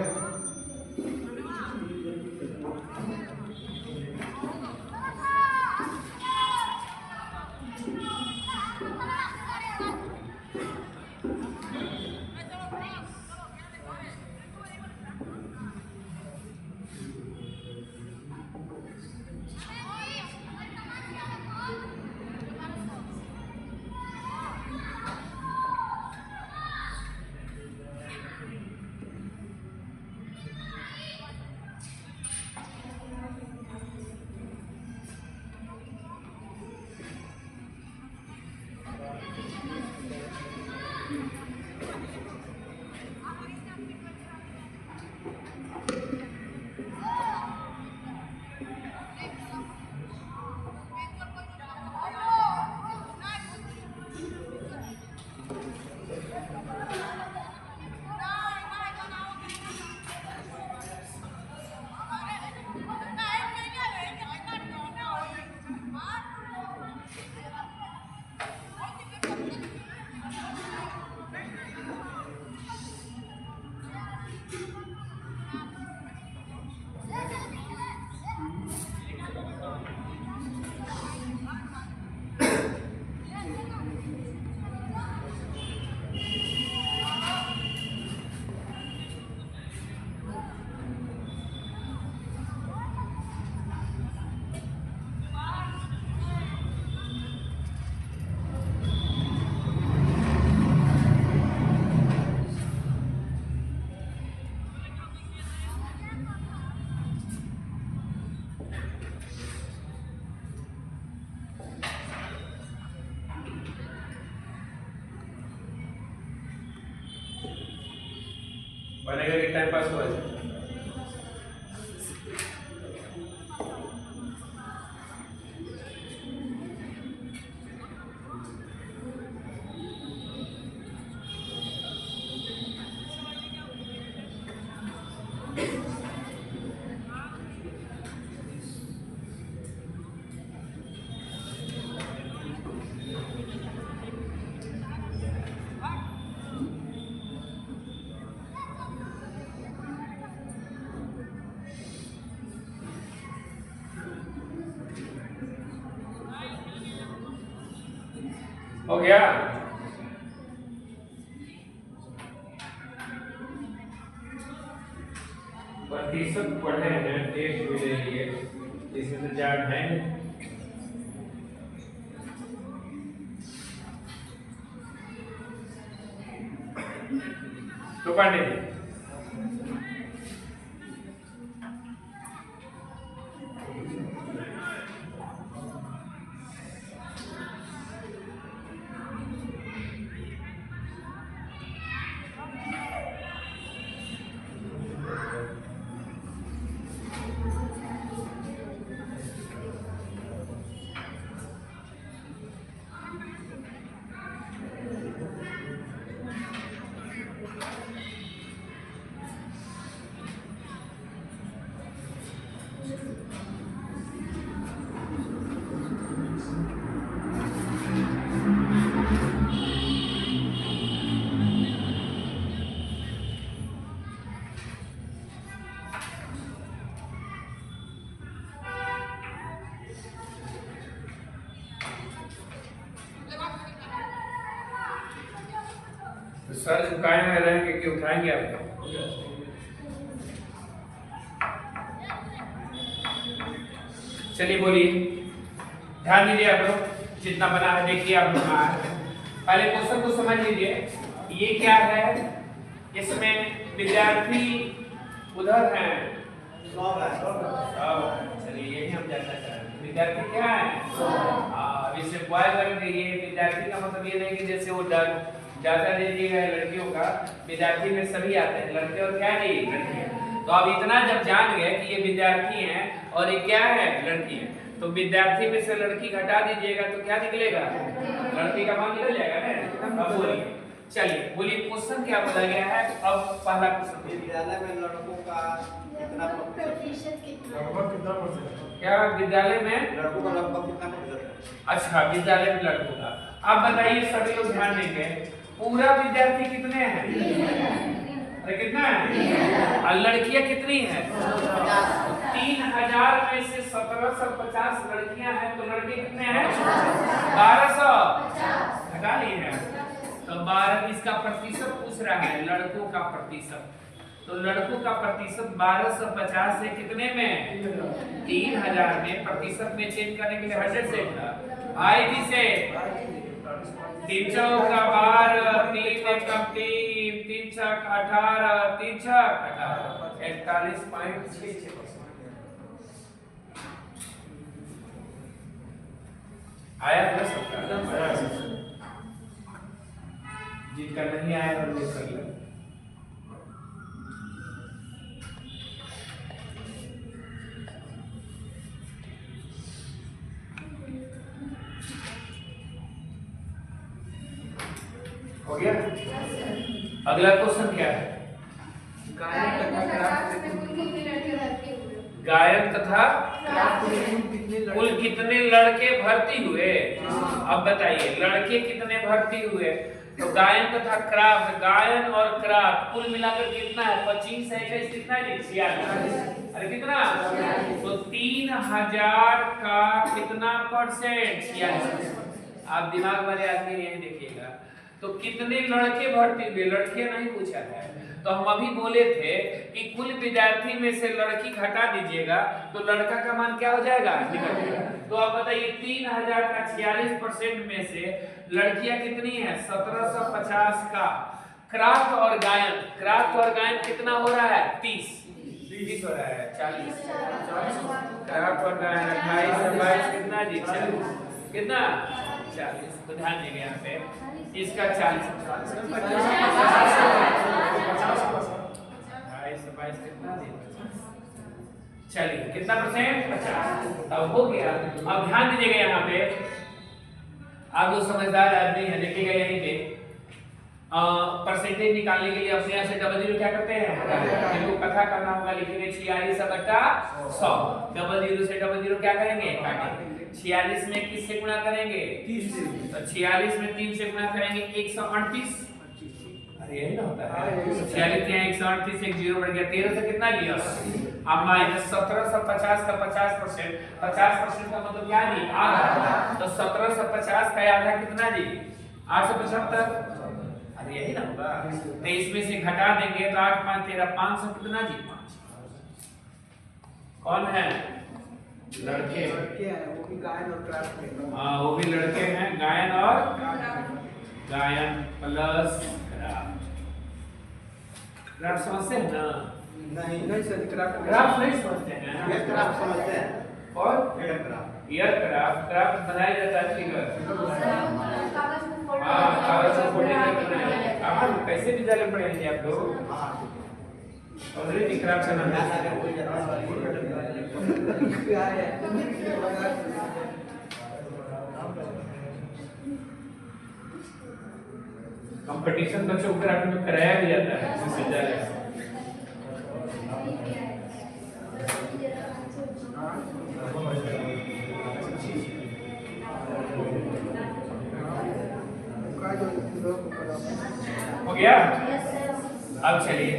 बनेगा कि टाइम पास हुआ है। हो गया। प्रतिशत पढ़े हैं, टेस्ट भी ले लिए, इसमें तो चार्ट है। तो पढ़ने तो सर झुकाए हुए रहेंगे कि उठाएंगे आपको? चलिए बोलिए, ध्यान दीजिए आप लोग, जितना बना है देखिए आप लोग। पहले क्वेश्चन को समझ लीजिए। ये क्या है? इसमें विद्यार्थी उधर हैं, चलिए यही हम जानना चाह रहे हैं। विद्यार्थी क्या है? अब इसे बॉय कर दीजिए। विद्यार्थी का मतलब ये नहीं कि जैसे वो ज्यादा दे दिया है लड़कियों का, विद्यार्थी में सभी आते हैं, लड़के और क्या नहीं लड़कियां। तो अब इतना जब जान गए कि ये विद्यार्थी हैं और ये क्या है, लड़की है, तो विद्यार्थी में से लड़की घटा दीजिएगा तो क्या निकलेगा? लड़की का मान निकल जाएगा ना। अब बोलिए, चलिए बोलिए क्वेश्चन क्या बोला गया है। अब पहला क्वेश्चन, विद्यालय में लड़कों का कितना प्रतिशत कितना? लगभग कितना परसेंट? क्या विद्यालय में लड़कों का लगभग कितना प्रतिशत है? अच्छा, विद्यालय में लड़कों का। अब बताइए सभी लोग ध्यान देंगे, पूरा विद्यार्थी कितने हैं? अरे कितना है? और लड़कियां कितनी है? 3000 में से 1750 लड़कियां हैं, तो लड़के कितने हैं? 1200 घटा लिए हैं। तो 12 इसका प्रतिशत पूछ रहा है, लड़कों का प्रतिशत। तो लड़कों का प्रतिशत 1250 से कितने में? 3000 में। प्रतिशत में चेंज करने के लिए 100 से आई से 3 चौका 12, 3 एकम 3, 3 छक 18, 3 छक 18, 41.66%। आया ना सबका? जिनका नहीं आया वो लोग कर ले। हो गया? अगला क्वेश्चन क्या है? गायन तथा कुल कितने लड़के भर्ती हुए? अब बताइए लड़के कितने भर्ती हुए? तो गायन तथा क्राफ्ट, गायन और क्राफ्ट कुल मिलाकर कितना है? 25 है, कितना है? 46। अरे कितना? तो 3000 का कितना परसेंट? 46। आप दिमाग वाले आदमी यही देखिएगा। तो कितने लड़के भर्ती हुए? लड़के नहीं पूछा है। तो हम अभी बोले थे कि कुल विद्यार्थी में से लड़की घटा दीजिएगा तो लड़का का मान क्या हो जाएगा? निकल जाएगा। तो आप बताइए 3000 का 46% में से लड़कियां कितनी है? 1750 का। क्राफ्ट और गायन, क्राफ्ट और गायन कितना हो रहा है? 30 हो रहा है 40। क्राफ्ट और गायन 28 22 कितना जी? 40। कितना? 40। तो ध्यान देंगे यहाँ पे इसका 40 कितना? चलिए कितना परसेंट? 50। अब हो गया। अब ध्यान दीजिएगा यहाँ पे, आप जो समझदार आदमी है देखिएगा यहीं पे परसेंटेज निकालने के लिए अपने यहाँ से डबल जीरो क्या करते हैं? इनको कथा करना होगा, लिखेंगे 46/100। डबल जीरो से डबल जीरो क्या करेंगे? काटेंगे। 46 में किससे गुणा करेंगे? 30 से। तो 46 में 3 से गुणा करेंगे 138। अरे यही ना होता है। 46 के 138 एक जीरो बढ़ गया, 13 से कितना लिया? अब माइनस 1750 का 50%, 50% का मतलब क्या जी? आधा। तो 1750 का आधा कितना जी? 875। अरे यही ना होगा। तो इसमें से घटा देंगे तो 8 5 13 500 कितना जी? 5। कौन है? लड़के हैं, वो भी गायन और क्राफ्ट में। हाँ वो भी लड़के हैं। गायन और गायन प्लस क्राफ्ट समझते हैं ना? नहीं सर, क्राफ्ट नहीं समझते हैं। ये क्राफ्ट समझते हैं। और क्राफ्ट एयरक्राफ्ट, क्राफ्ट बनाया जाता है फिगर। हाँ कागज से फोल्डिंग करके बनाया जाता है। आप कैसे विद्यालय में पढ़े थे आप लोग? ऑलरेडी क्राफ्ट का नाम है। कंपटीशन बच्चों को क्राफ्ट में कराया भी जाता है इस विद्यालय में। हो गया? अब चलिए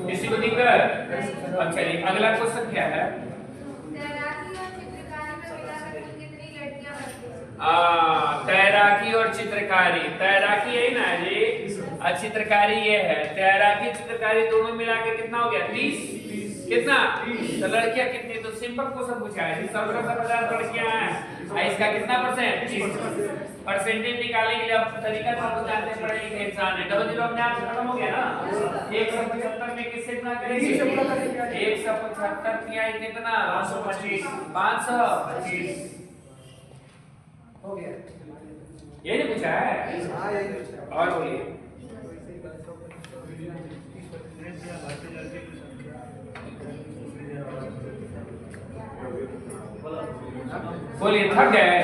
किसी को दिक्कत? अब चलिए अगला क्वेश्चन क्या है? तैराकी और चित्रकारी। तैराकी यही ना जी? और चित्रकारी ये है। तैराकी चित्रकारी दोनों मिला के कितना हो गया? 30। कितना? तो लड़कियां कितनी? तो सिंपल क्वेश्चन पूछा है। 1750 लड़कियां हैं, इसका कितना परसेंट? 30%। परसेंटेज निकालने के लिए अब तरीका तो आप जानते हैं, पढ़े लिखे इंसान है। डबल जीरो अपने आप से खत्म हो गया ना? 175 में किससे गुणा करेंगे? 175 किया कितना? 525 हो गया। ये नहीं पूछा है? और बोलिए। बोलिए थक गए?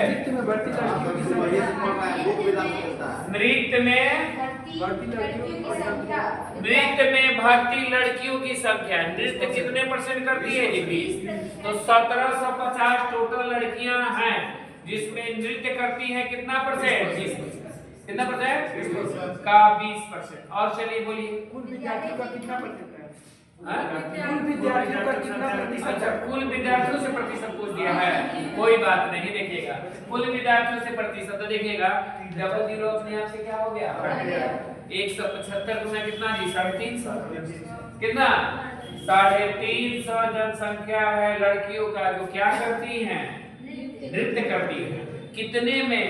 नृत्य में बढ़ती भर्ती लड़कियों की संख्या। नृत्य कितने परसेंट करती है जी? 20। तो 1750 टोटल लड़कियां हैं जिसमें नृत्य करती हैं कितना परसेंट? 20%। कितना परसेंट का 20%। और चलिए बोलिए कुल विद्यार्थियों का कितना प्रतिशत है? हाँ? कुल विद्यार्थियों का कितना प्रतिशत अच्छा, है? कुल विद्यार्थियों से प्रतिशत पूछ दिया है, कोई बात नहीं। देखिएगा कुल विद्यार्थियों से प्रतिशत, तो देखिएगा डबल जीरो अपने आप से क्या हो गया 175 गुना कितना जी 350, कितना 350 जनसंख्या है लड़कियों का जो क्या करती हैं, नृत्य करती हैं। कितने में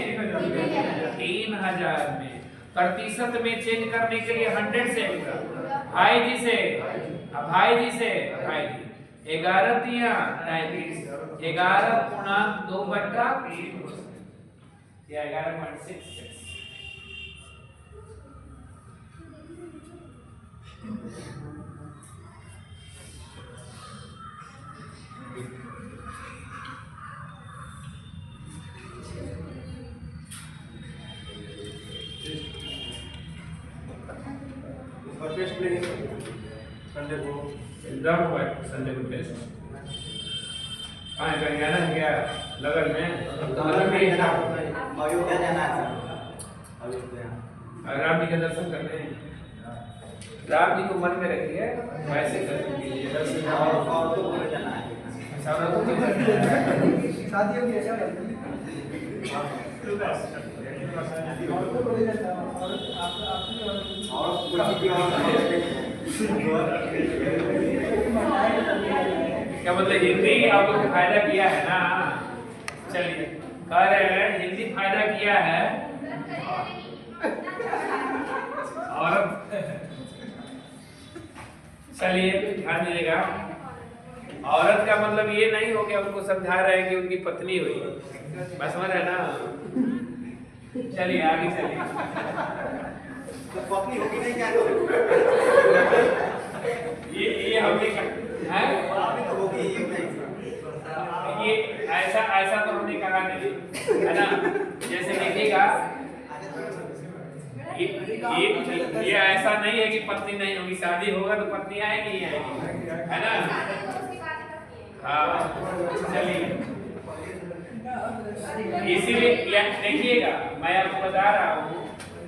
3000 में। प्रतिशत में चेंज करने के लिए 100 से भाई जी से, भाई जी से, भाई जी 11 दिया 11/2 या 11.66। और टेस्ट लेंगे संडे को एग्जाम हुआ है संडे को टेस्ट। हाँ कहीं जाना है क्या लगन में? लगन में एग्जाम अयोध्या जाना है अयोध्या राम जी के दर्शन करने हैं। राम जी को मन में रखिए, वैसे दर्शन कीजिए। दर्शन और तो बोले जाना है शादी होगी ऐसा करती और कुछ क्या मतलब हिंदी आप लोग को फायदा किया है ना? चलिए कह रहे हैं हिंदी फायदा किया है। और चलिए ध्यान दीजिएगा, औरत का मतलब ये नहीं हो कि उनको समझा रहे हैं कि उनकी पत्नी हुई, बस समझ रहे ना? चलिए आगे चलिए। तो पत्नी होगी नहीं क्या ये हमने है अभी तो होगी ये ऐसा तो हमने कहा नहीं है ना। जैसे देखिएगा ये ऐसा नहीं है कि पत्नी नहीं होगी, शादी होगा तो पत्नी आएगी ही आएगी, है ना? हाँ चलिए, इसीलिए देखिएगा मैं आपको बता रहा हूँ,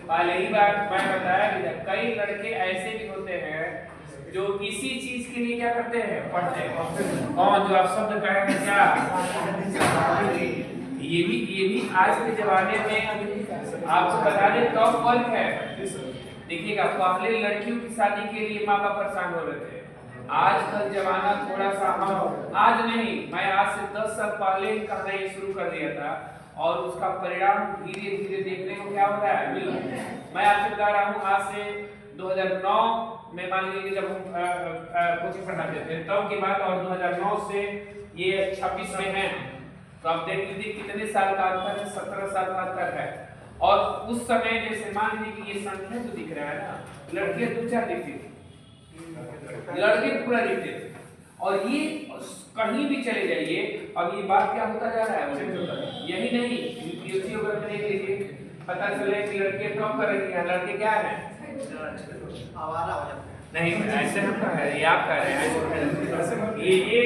पहले ही बात मैं बताया कि कई लड़के ऐसे भी होते हैं जो इसी चीज के लिए क्या करते हैं, पढ़ते हैं। कौन जो आप शब्द कहेंगे क्या, ये भी आज के जमाने में आपको बता दें टॉप वर्क है। देखिएगा पहले लड़कियों की शादी के लिए माँ बाप परेशान हो रहे थे, आजकल जमाना थोड़ा सा आज नहीं, मैं आज से 10 साल पहले कहना ये शुरू कर दिया था और उसका परिणाम धीरे धीरे देखने को क्या हो रहा है मिल रहा है। मैं आपसे बता रहा हूँ आज से 2009 में मान लीजिए जब हम कोचिंग पढ़ाते थे तब की बात, और 2009 से ये 26 में है तो आप देख लीजिए कितने साल का अंतर है, 17 साल का अंतर है। और उस समय जैसे मान लीजिए कि ये संख्या जो दिख रहा है ना, लड़कियां 2-4 दिखती थी, लड़के पूरा दिखते थे। और ये कहीं भी चले जाइए अब ये बात क्या होता जा रहा है, यही नहीं यूपीएससी वगैरह में देख लीजिए पता चले कि लड़के टॉप कर रही है, लड़के क्या है आवारा हो जाता है। नहीं ऐसे हम कह रहे हैं, ये आप कह रहे हैं, ये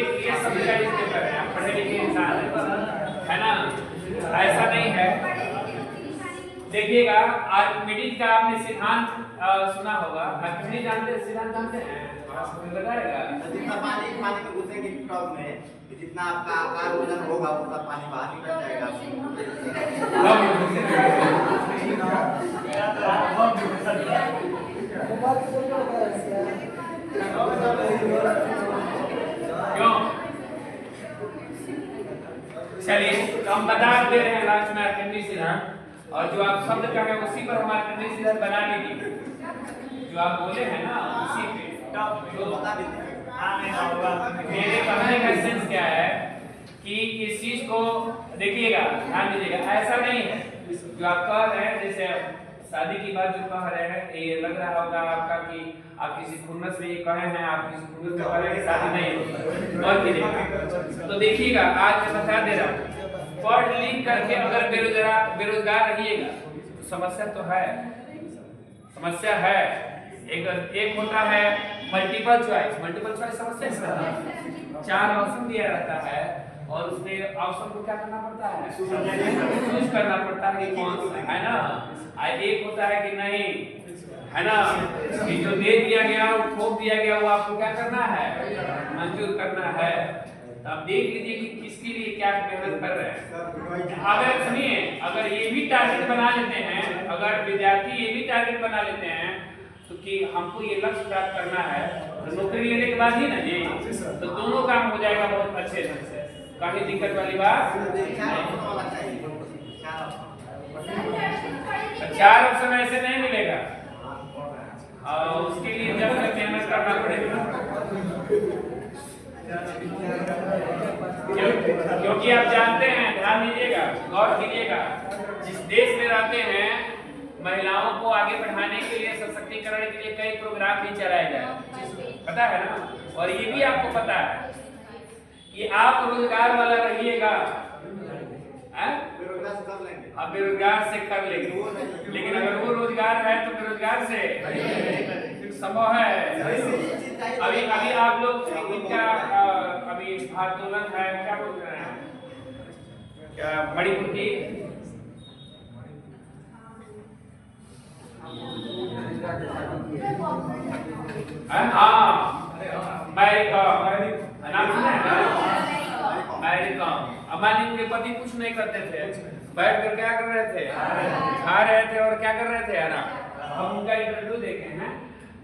सब का पेपर है, आप पढ़े लिखे इंसान है ना, ऐसा नहीं है। देखिएगा आर्किमिडीज का आपने सिद्धांत सुना होगा, आर्किमिडीज जानते हैं बताएगा। जितना पानी में घुसेंगे टॉप में, जितना आपका आकार वजन होगा उतना पानी बाहर निकल जाएगा। क्यों? चलिए तो हम बता दे रहे हैं लास्ट में आर्किमिडीज सिद्धांत, और जो आप शब्द कहे उसी पर हम आर्किमिडीज सिद्धांत बना लीजिए, जो आप बोले हैं ना उसी पे तो बता देते हैं। मेरे कहने का सेंस क्या है कि इस चीज को देखिएगा, ध्यान दीजिएगा, ऐसा नहीं है जो आप कह रहे हैं, जैसे शादी की बात जो कह रहे हैं ये लग रहा होगा आपका कि आप किसी खुन्नस में ये कहे हैं, आप किसी खुन्नस में कह रहे हैं कि शादी नहीं होती और कीजिएगा। तो देखिएगा आज मैं बता दे रहा हूँ, पढ़ लिख करके अगर बेरोजगार रहिएगा तो समस्या तो है, समस्या है। एक होता है मल्टीपल चॉइस समझते हैं, 4 ऑप्शन दिया रहता है और उसमें ऑप्शन को क्या करना पड़ता है, चूज करना पड़ता है कौन सा है ना। एक होता है कि नहीं, है ना, कि जो दे दिया गया वो थोप दिया गया वो आपको क्या करना है, मंजूर करना है। तो आप देख लीजिए कि किसके लिए क्या मेहनत कर रहे हैं। अगर सुनिए, अगर ये भी टारगेट बना लेते हैं, अगर विद्यार्थी ये भी टारगेट बना लेते हैं तो कि हमको ये लक्ष्य प्राप्त करना है, तो नौकरी लेने के बाद ही ना जी, तो दोनों काम हो जाएगा बहुत अच्छे ढंग से, कहीं दिक्कत वाली बात नहीं। 4 ऑप्शन ऐसे नहीं मिलेगा, और उसके लिए जब तक मेहनत करना पड़ेगा, क्योंकि आप जानते हैं, ध्यान दीजिएगा, गौर कीजिएगा, जिस देश में रहते हैं महिलाओं को आगे बढ़ाने के लिए, सशक्तिकरण के लिए कई प्रोग्राम भी चलाए गए, पता है ना। और ये भी आपको पता है कि आप रोजगार वाला रहिएगा, आप बेरोजगार से कर लेंगे, लेकिन अगर वो रोजगार है तो बेरोजगार से संभव है। अभी आप लोग इनका अभी आंदोलन है, क्या बोल रहे हैं, क्या मणिपुर की अम्बानी के पति कुछ नहीं करते थे, बैठ कर क्या कर रहे थे, खा रहे थे और क्या कर रहे थे, है ना। हम उनका इंटरव्यू देखे हैं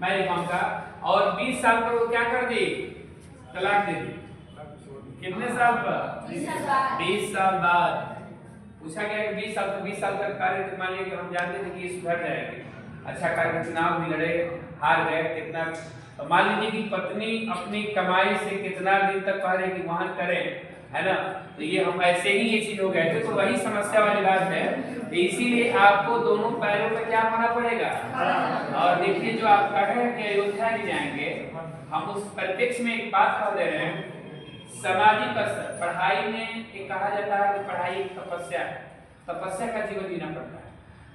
मैरी कॉम का, और 20 साल पर वो क्या कर दी, तलाक दे दी। कितने साल पर, 20 साल बाद पूछा गया कि 20 साल तक कार्य, मान लीजिए कि हम जानते थे कि ये सुधर जाएंगे, अच्छा कार्य, चुनाव भी लड़े, हार गए, कितना, तो मान लीजिए कि पत्नी अपनी कमाई से कितना दिन तक कार्य की वहन करे, है ना। तो ये हम ऐसे ही ये चीज हो गए थे, तो वही समस्या वाली बात है। तो इसीलिए आपको दोनों पैरों पे क्या होना पड़ेगा। और देखिए, जो आप कह रहे हैं कि अयोध्या भी जाएंगे, हम उस परिप्रेक्ष में एक बात कह दे रहे हैं, सामाजिक स्तर, पढ़ाई में एक कहा जाता है कि पढ़ाई एक तपस्या है, तपस्या का जीवन जीना पड़ता है।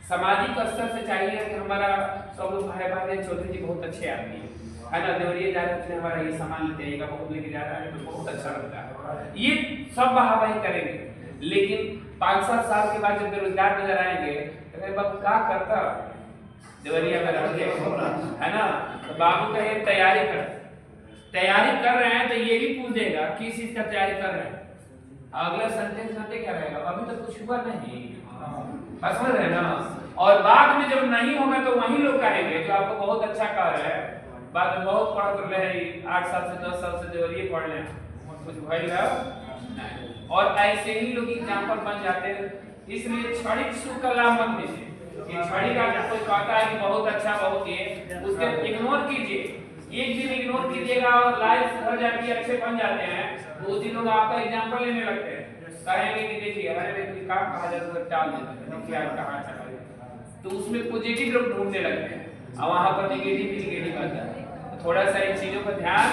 सामाजिक स्तर से चाहिए कि हमारा सब लोग भाई बहन, चौधरी जी बहुत अच्छे आदमी है ना, देवरिया जा रहे थे, हमारा ये सामान लेते हैं, बहुत लेके जा रहा है, तो बहुत अच्छा लगता है, ये सब वाहवाही करेंगे। लेकिन 5-7 साल के बाद जब बेरोजगार नजर आएंगे तो बाबू क्या करता, देवरिया में रह गए, है ना, तो बाबू कहे तैयारी कर रहे हैं, तो ये भी पूछ देगा किस चीज का तैयारी कर रहे हैं। अगला सेंटेंस घंटे क्या रहेगा, अभी तो कुछ हुआ नहीं, समझ रहे ना। और बाद में जब नहीं होगा तो वही लोग कहेंगे जो आपको बहुत अच्छा कह रहे हैं, बाद में बहुत पढ़ कर ले, 8 साल से 10 साल से देवरिया पढ़ लें, कुछ भइल नहीं। और ऐसे ही लोग एग्जाम्पल बन जाते हैं। इसलिए क्षणिक सुख का लाभ मत लीजिए। ये क्षणिक का कोई कहता है कि बहुत अच्छा, बहुत ये, उसके इग्नोर कीजिए। एक दिन इग्नोर कीजिएगा और लाइफ सुधर जाती है, अच्छे बन जाते हैं, तो उस दिन लोग आपका एग्जाम्पल लेने लगते हैं, कहेंगे कि देखिए अरे काम कहा जाता है, टाल देते हैं, क्या कहाँ चला गया, तो उसमें पॉजिटिव लोग ढूंढने लगते हैं, और वहाँ पर निगेटिव आता है। तो थोड़ा सा इन चीजों पर ध्यान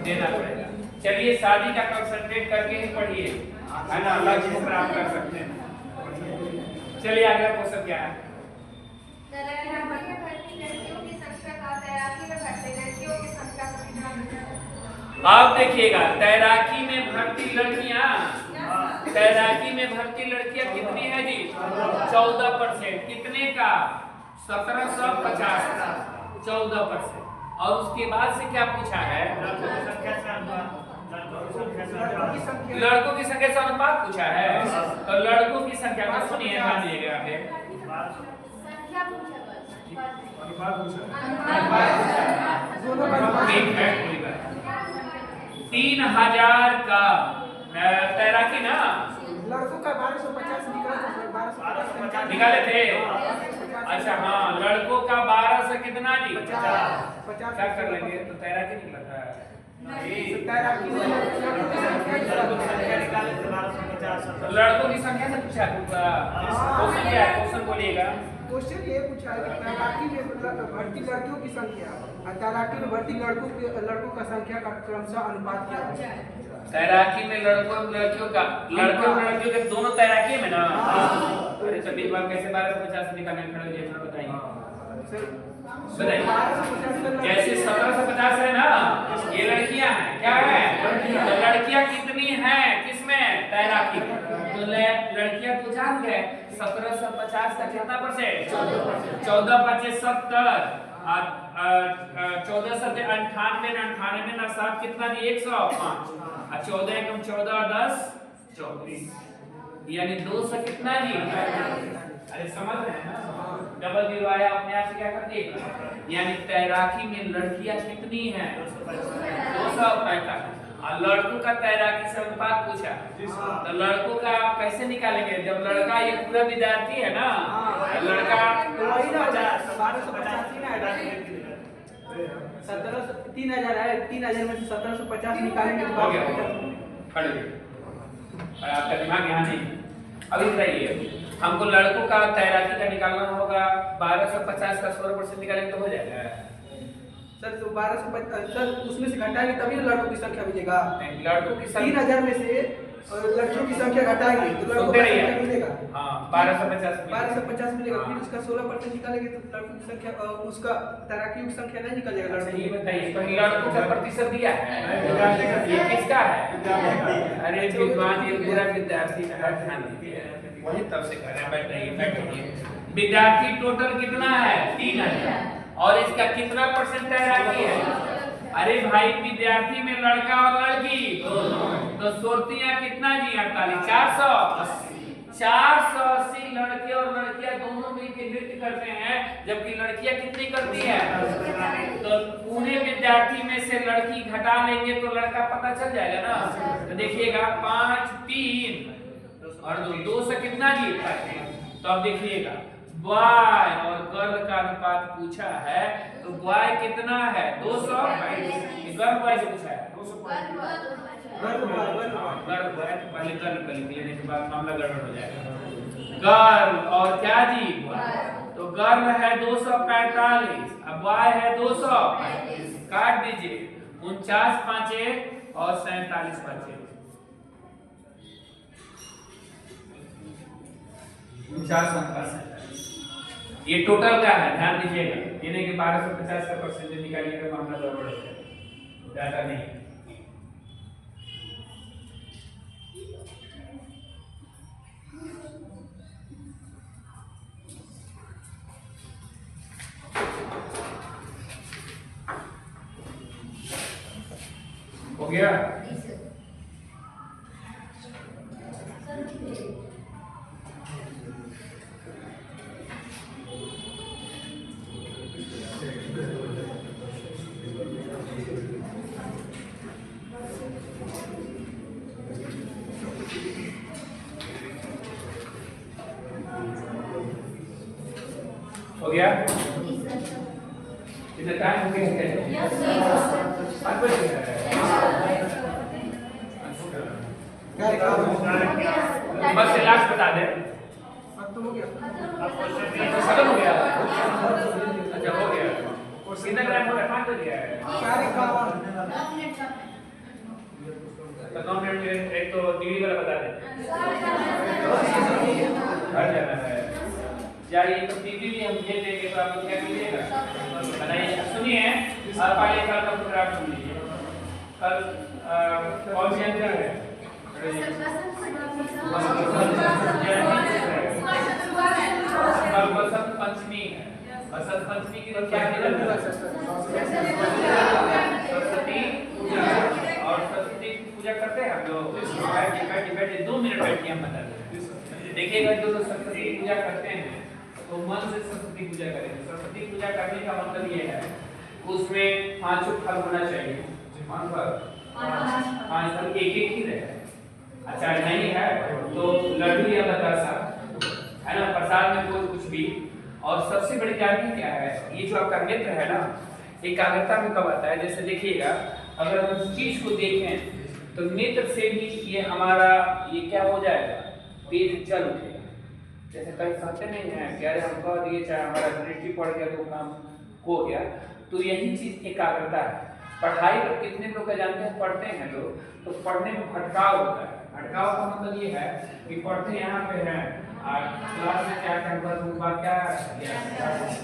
देना पड़ेगा। चलिए, शादी का कंसंट्रेट करके ही पढ़िए, है ना, लक्ष्य को प्राप्त कर सकते हैं। चलिए, अगला क्वेश्चन क्या है। आप देखिएगा, तैराकी में भर्ती लड़कियां, कितनी है जी, 14%। कितने का, 1750 का 14%। और उसके बाद से क्या पूछा है, लड़कों की संख्या से अनुपात पूछा है। तो लड़कों की संख्या का सुनिए, ध्यान दीजिएगा, 3000 का तैराकी ना, लड़कों का 1250 निकाले थे। अच्छा हाँ, लड़कों का 12 से कितना जी, 50 क्या कर लेंगे, तो तैराकी निकला था। लड़कों की संख्या से पूछा, क्वेश्चन क्या है, क्वेश्चन बोलिएगा। क्वेश्चन ये पूछा है कि तैराकी में भर्ती लड़कियों की संख्या और तैराकी में भर्ती लड़कों का संख्या का क्रमशः अनुपात क्या है। तैराकी में लड़कियों के दोनों तैराकी में ना, अरे तभी बार कैसे 1250 निकालने खड़े हो जाए, बताइए। जैसे 1750 है ना, ये लड़कियां हैं, क्या है, लड़कियां कितनी हैं, किसमें, तैराकी में। तो लड़कियां तो जान गए 1750 का कितना परसेंट? 14 पचे 70, 14 सत्ते 98, 98 ना 7 कितना दी? 105, 14 एकम 14, 10 24, यानी 200 कितना जी? अरे समझ रहे हैं ना? डबल जीरो आया अपने आप से क्या कर दिएगा? यानी तैराकी में लड़कियां कितनी हैं? 245। और लड़कों का तैराकी से अनुपात पूछा, तो लड़कों का आप कैसे निकालेंगे? जब लड़का ये पूरा विद्यार्थी है ना, लड़का 1285 ना 3000 है, 3000 में से 1750 निकालेंगे तो हो गया। 1250। खड़े रहिए। आपका दिमाग यहाँ नहीं। अभी बताइए, हमको लड़कों का तैराकी का निकालना होगा, 1250 का 16% निकालेंगे तो हो जाएगा। सर तो 1250 सर उसमें से घटाएंगे तभी ना लड़कों की संख्या मिलेगा। लड़कों की 3000 में से लड़कियों की संख्या घटाएंगे तो लड़कों सुनते की रहिए। संख्या मिलेगा। हाँ 1250 1250 मिलेगा, हाँ। फिर उसका 16% निकालेंगे तो लड़कों की संख्या उसका तैराकियों की संख्या नहीं निकल जाएगा। अच्छा, लड़कों ये की बताइए, तो लड़कों का प्रतिशत दिया है, ये किसका है? अरे विद्वान, ये पूरा विद्यार्थी का है, ध्यान दीजिए, वही तब से कर रहे हैं। बैठिए। विद्यार्थी टोटल कितना है? 3000, और इसका कितना परसेंट तैराकी है? अरे भाई, विद्यार्थी में लड़का और लड़की तो सोतियां कितना जी? 48, 480 लड़के और लड़कियां दोनों मिलकर नृत्य करते हैं, जबकि लड़कियां कितनी करती है? तो पूरे विद्यार्थी में से लड़की घटा लेंगे तो लड़का पता चल जाएगा ना। तो देखिएगा 5, 3 और 2 से कितना जी? तो अब देखिएगा, बॉय और गर्ल का अनुपात पूछा है, तो बॉय कितना है? 200। गर्ल बॉय से पूछा है गर्ल बॉय, पहले गर्ल कर लेने के बाद मामला गड़बड़ हो जाएगा। गर्ल और क्या जी? तो गर्ल है 245, अब बॉय है 200, काट दीजिए, 49 पांचे और 47 पांचे, 49 47। ये टोटल क्या है? ध्यान दीजिएगा, यानी कि 1250 का परसेंटेज निकालिएगा, मामला गड़बड़ हो जाएगा, ज्यादा नहीं। हो गया? हो गया? कितना टाइम हो गया है? 5 बज गया है। बस से लास्ट बता दे। खत्म हो गया। खत्म हो गया? अच्छा, हो गया। और कितना टाइम हो गया? 5 बज गया है। 4:51। तो 9 मिनट में एक तो डिग्री वाला बता दे। हर जाना है। जाइए, तो डिग्री भी हम भेज देंगे, तो आप क्या कीजिएगा? बताइए। सुनिए, पहले कल का प्रोग्राम सुन लीजिए। कल कौन सी अंतर है? कल बसंत पंचमी है। बसंत पंचमी की तो क्या किया जाता है? सरस्वती पूजा। और सरस्वती पूजा करते हैं हम लोग। बैठिए 2 मिनट बैठिए, हम बता दें। देखिएगा, जो लोग सरस्वती पूजा करते हैं तो मन से सरस्वती पूजा करें। सरस्वती पूजा करने का मतलब ये है, उसमें 5 फल होना चाहिए। 5 फल एक ही रहे। अच्छा, नहीं है तो लड्डू या बतासा है ना, प्रसाद में कोई कुछ भी। और सबसे बड़ी जानकारी क्या है? ये जो आपका नेत्र है ना, एकाग्रता में कब आता है? जैसे देखिएगा, अगर हम उस चीज को देखें तो नेत्र से भी ये हमारा ये क्या हो जाएगा? तेज चल उठेगा। जैसे कहीं कहते नहीं है कि अरे हम कह दिए, चाहे हमारा दृष्टि पड़ गया तो काम हो गया। तो यही चीज एकाग्रता है। पढ़ाई पर कितने लोग का जानते हैं? पढ़ते हैं लोग तो पढ़ने में भटकाव होता है। भटकाव का मतलब ये है कि पढ़ते यहाँ पे हैं, क्लास में क्या करना क्या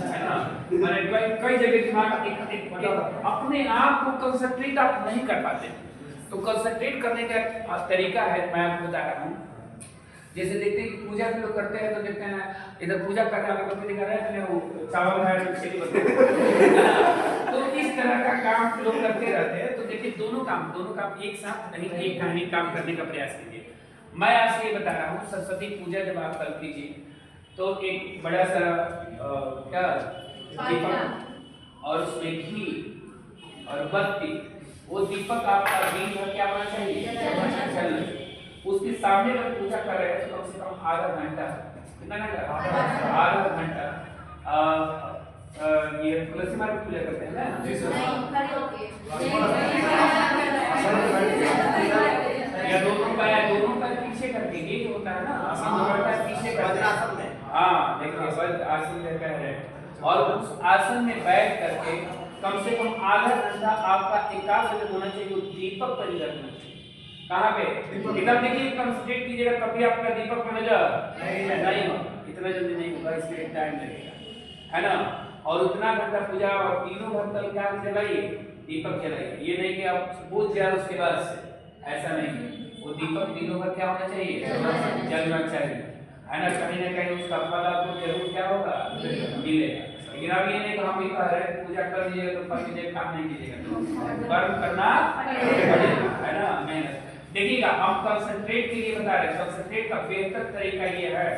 है ना, मैंने कई जगह दिमाग अपने आप को कंसंट्रेट आप नहीं कर पाते। तो कंसंट्रेट करने का तरीका है, मैं आपको बता रहा हूँ। जैसे देखते हैं कि पूजा भी लोग करते हैं तो देखते हैं इधर पूजा कर रहे हैं अगरबत्ती दिखा रहे हैं तो वो चावल खाए तो खिचड़ी बनती है। तो इस तरह का काम लोग करते रहते हैं। तो देखिए दोनों काम एक साथ नहीं, एक कहानी काम करने का प्रयास कीजिए। मैं आपसे ये बता रहा हूँ सरस्वती पूजा जब आप कल कीजिए तो एक बड़ा सा क्या दीपक और उसमें घी और बत्ती, वो दीपक आपका दिन भर क्या होना चाहिए, चलना। उसके सामने अगर पूजा कर रहे हैं तो कम से कम आधा घंटा, कितना घंटा, आधा घंटा ये तुलसी माला की पूजा करते हैं ना, या दोनों पैर पीछे करके ये जो होता है ना, दोनों पैर पीछे करके, हाँ देखिए वज्र आसन में कह रहे हैं। और उस आसन में बैठ करके कम से कम आधा घंटा आपका एकाग्र होना चाहिए, वो दीपक पर ही रखना चाहिए। कहाँ पे एकदम देखिए कंसंट्रेट कीजिएगा तभी आपका दीपक पर नजर नहीं होगा, इतना जल्दी नहीं होगा, इसलिए टाइम लगेगा, है ना। और उतना घंटा पूजा और तीनों घंटा क्या जलाइए, दीपक जलाइए। ये नहीं कि आप बुझ जाए उसके बाद से, ऐसा नहीं है। वो दीपक तीनों का क्या होना चाहिए, जलना चाहिए, है ना। कहीं ना कहीं उसका फल आपको जरूर क्या होगा, मिलेगा। लेकिन अब ये नहीं कि हम ही कह रहे हैं पूजा कर लीजिएगा तो फल कीजिएगा, काम नहीं कीजिएगा, कर्म करना पड़ेगा, है ना, मेहनत। देखिएगा हम कंसंट्रेट के लिए बता रहे हैं, कंसंट्रेट का बेहतर तरीका ये है।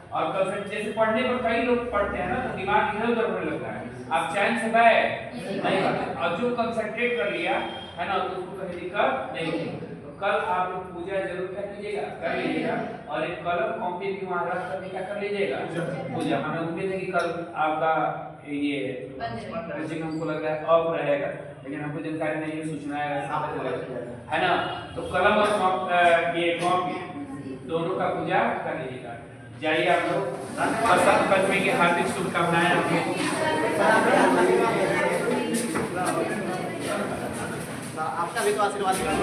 और कंसंट्रेट जैसे पढ़ने पर कई लोग पढ़ते हैं ना तो दिमाग इधर उधर होने लगता है, आप चैन से बैठ नहीं पाते। और जो कंसंट्रेट कर लिया है ना तो उसको कभी दिक्कत नहीं होगी। तो कल आप लोग पूजा जरूर क्या कीजिएगा, कर लीजिएगा। और एक कलम कॉपी भी वहाँ रख करके क्या कर लीजिएगा पूजा। हमें उम्मीद है कि कल आपका ये रजिंग हमको लग रहा है ऑफ रहेगा, लेकिन हमको जानकारी नहीं है, सूचना है ना। तो कलम और ये कॉपी दोनों का पूजा कर लीजिएगा। जाइए आप लोग, बसंत पंचमी की हार्दिक शुभकामनाएं आपको। आपका भी तो आशीर्वाद आशीर्वाद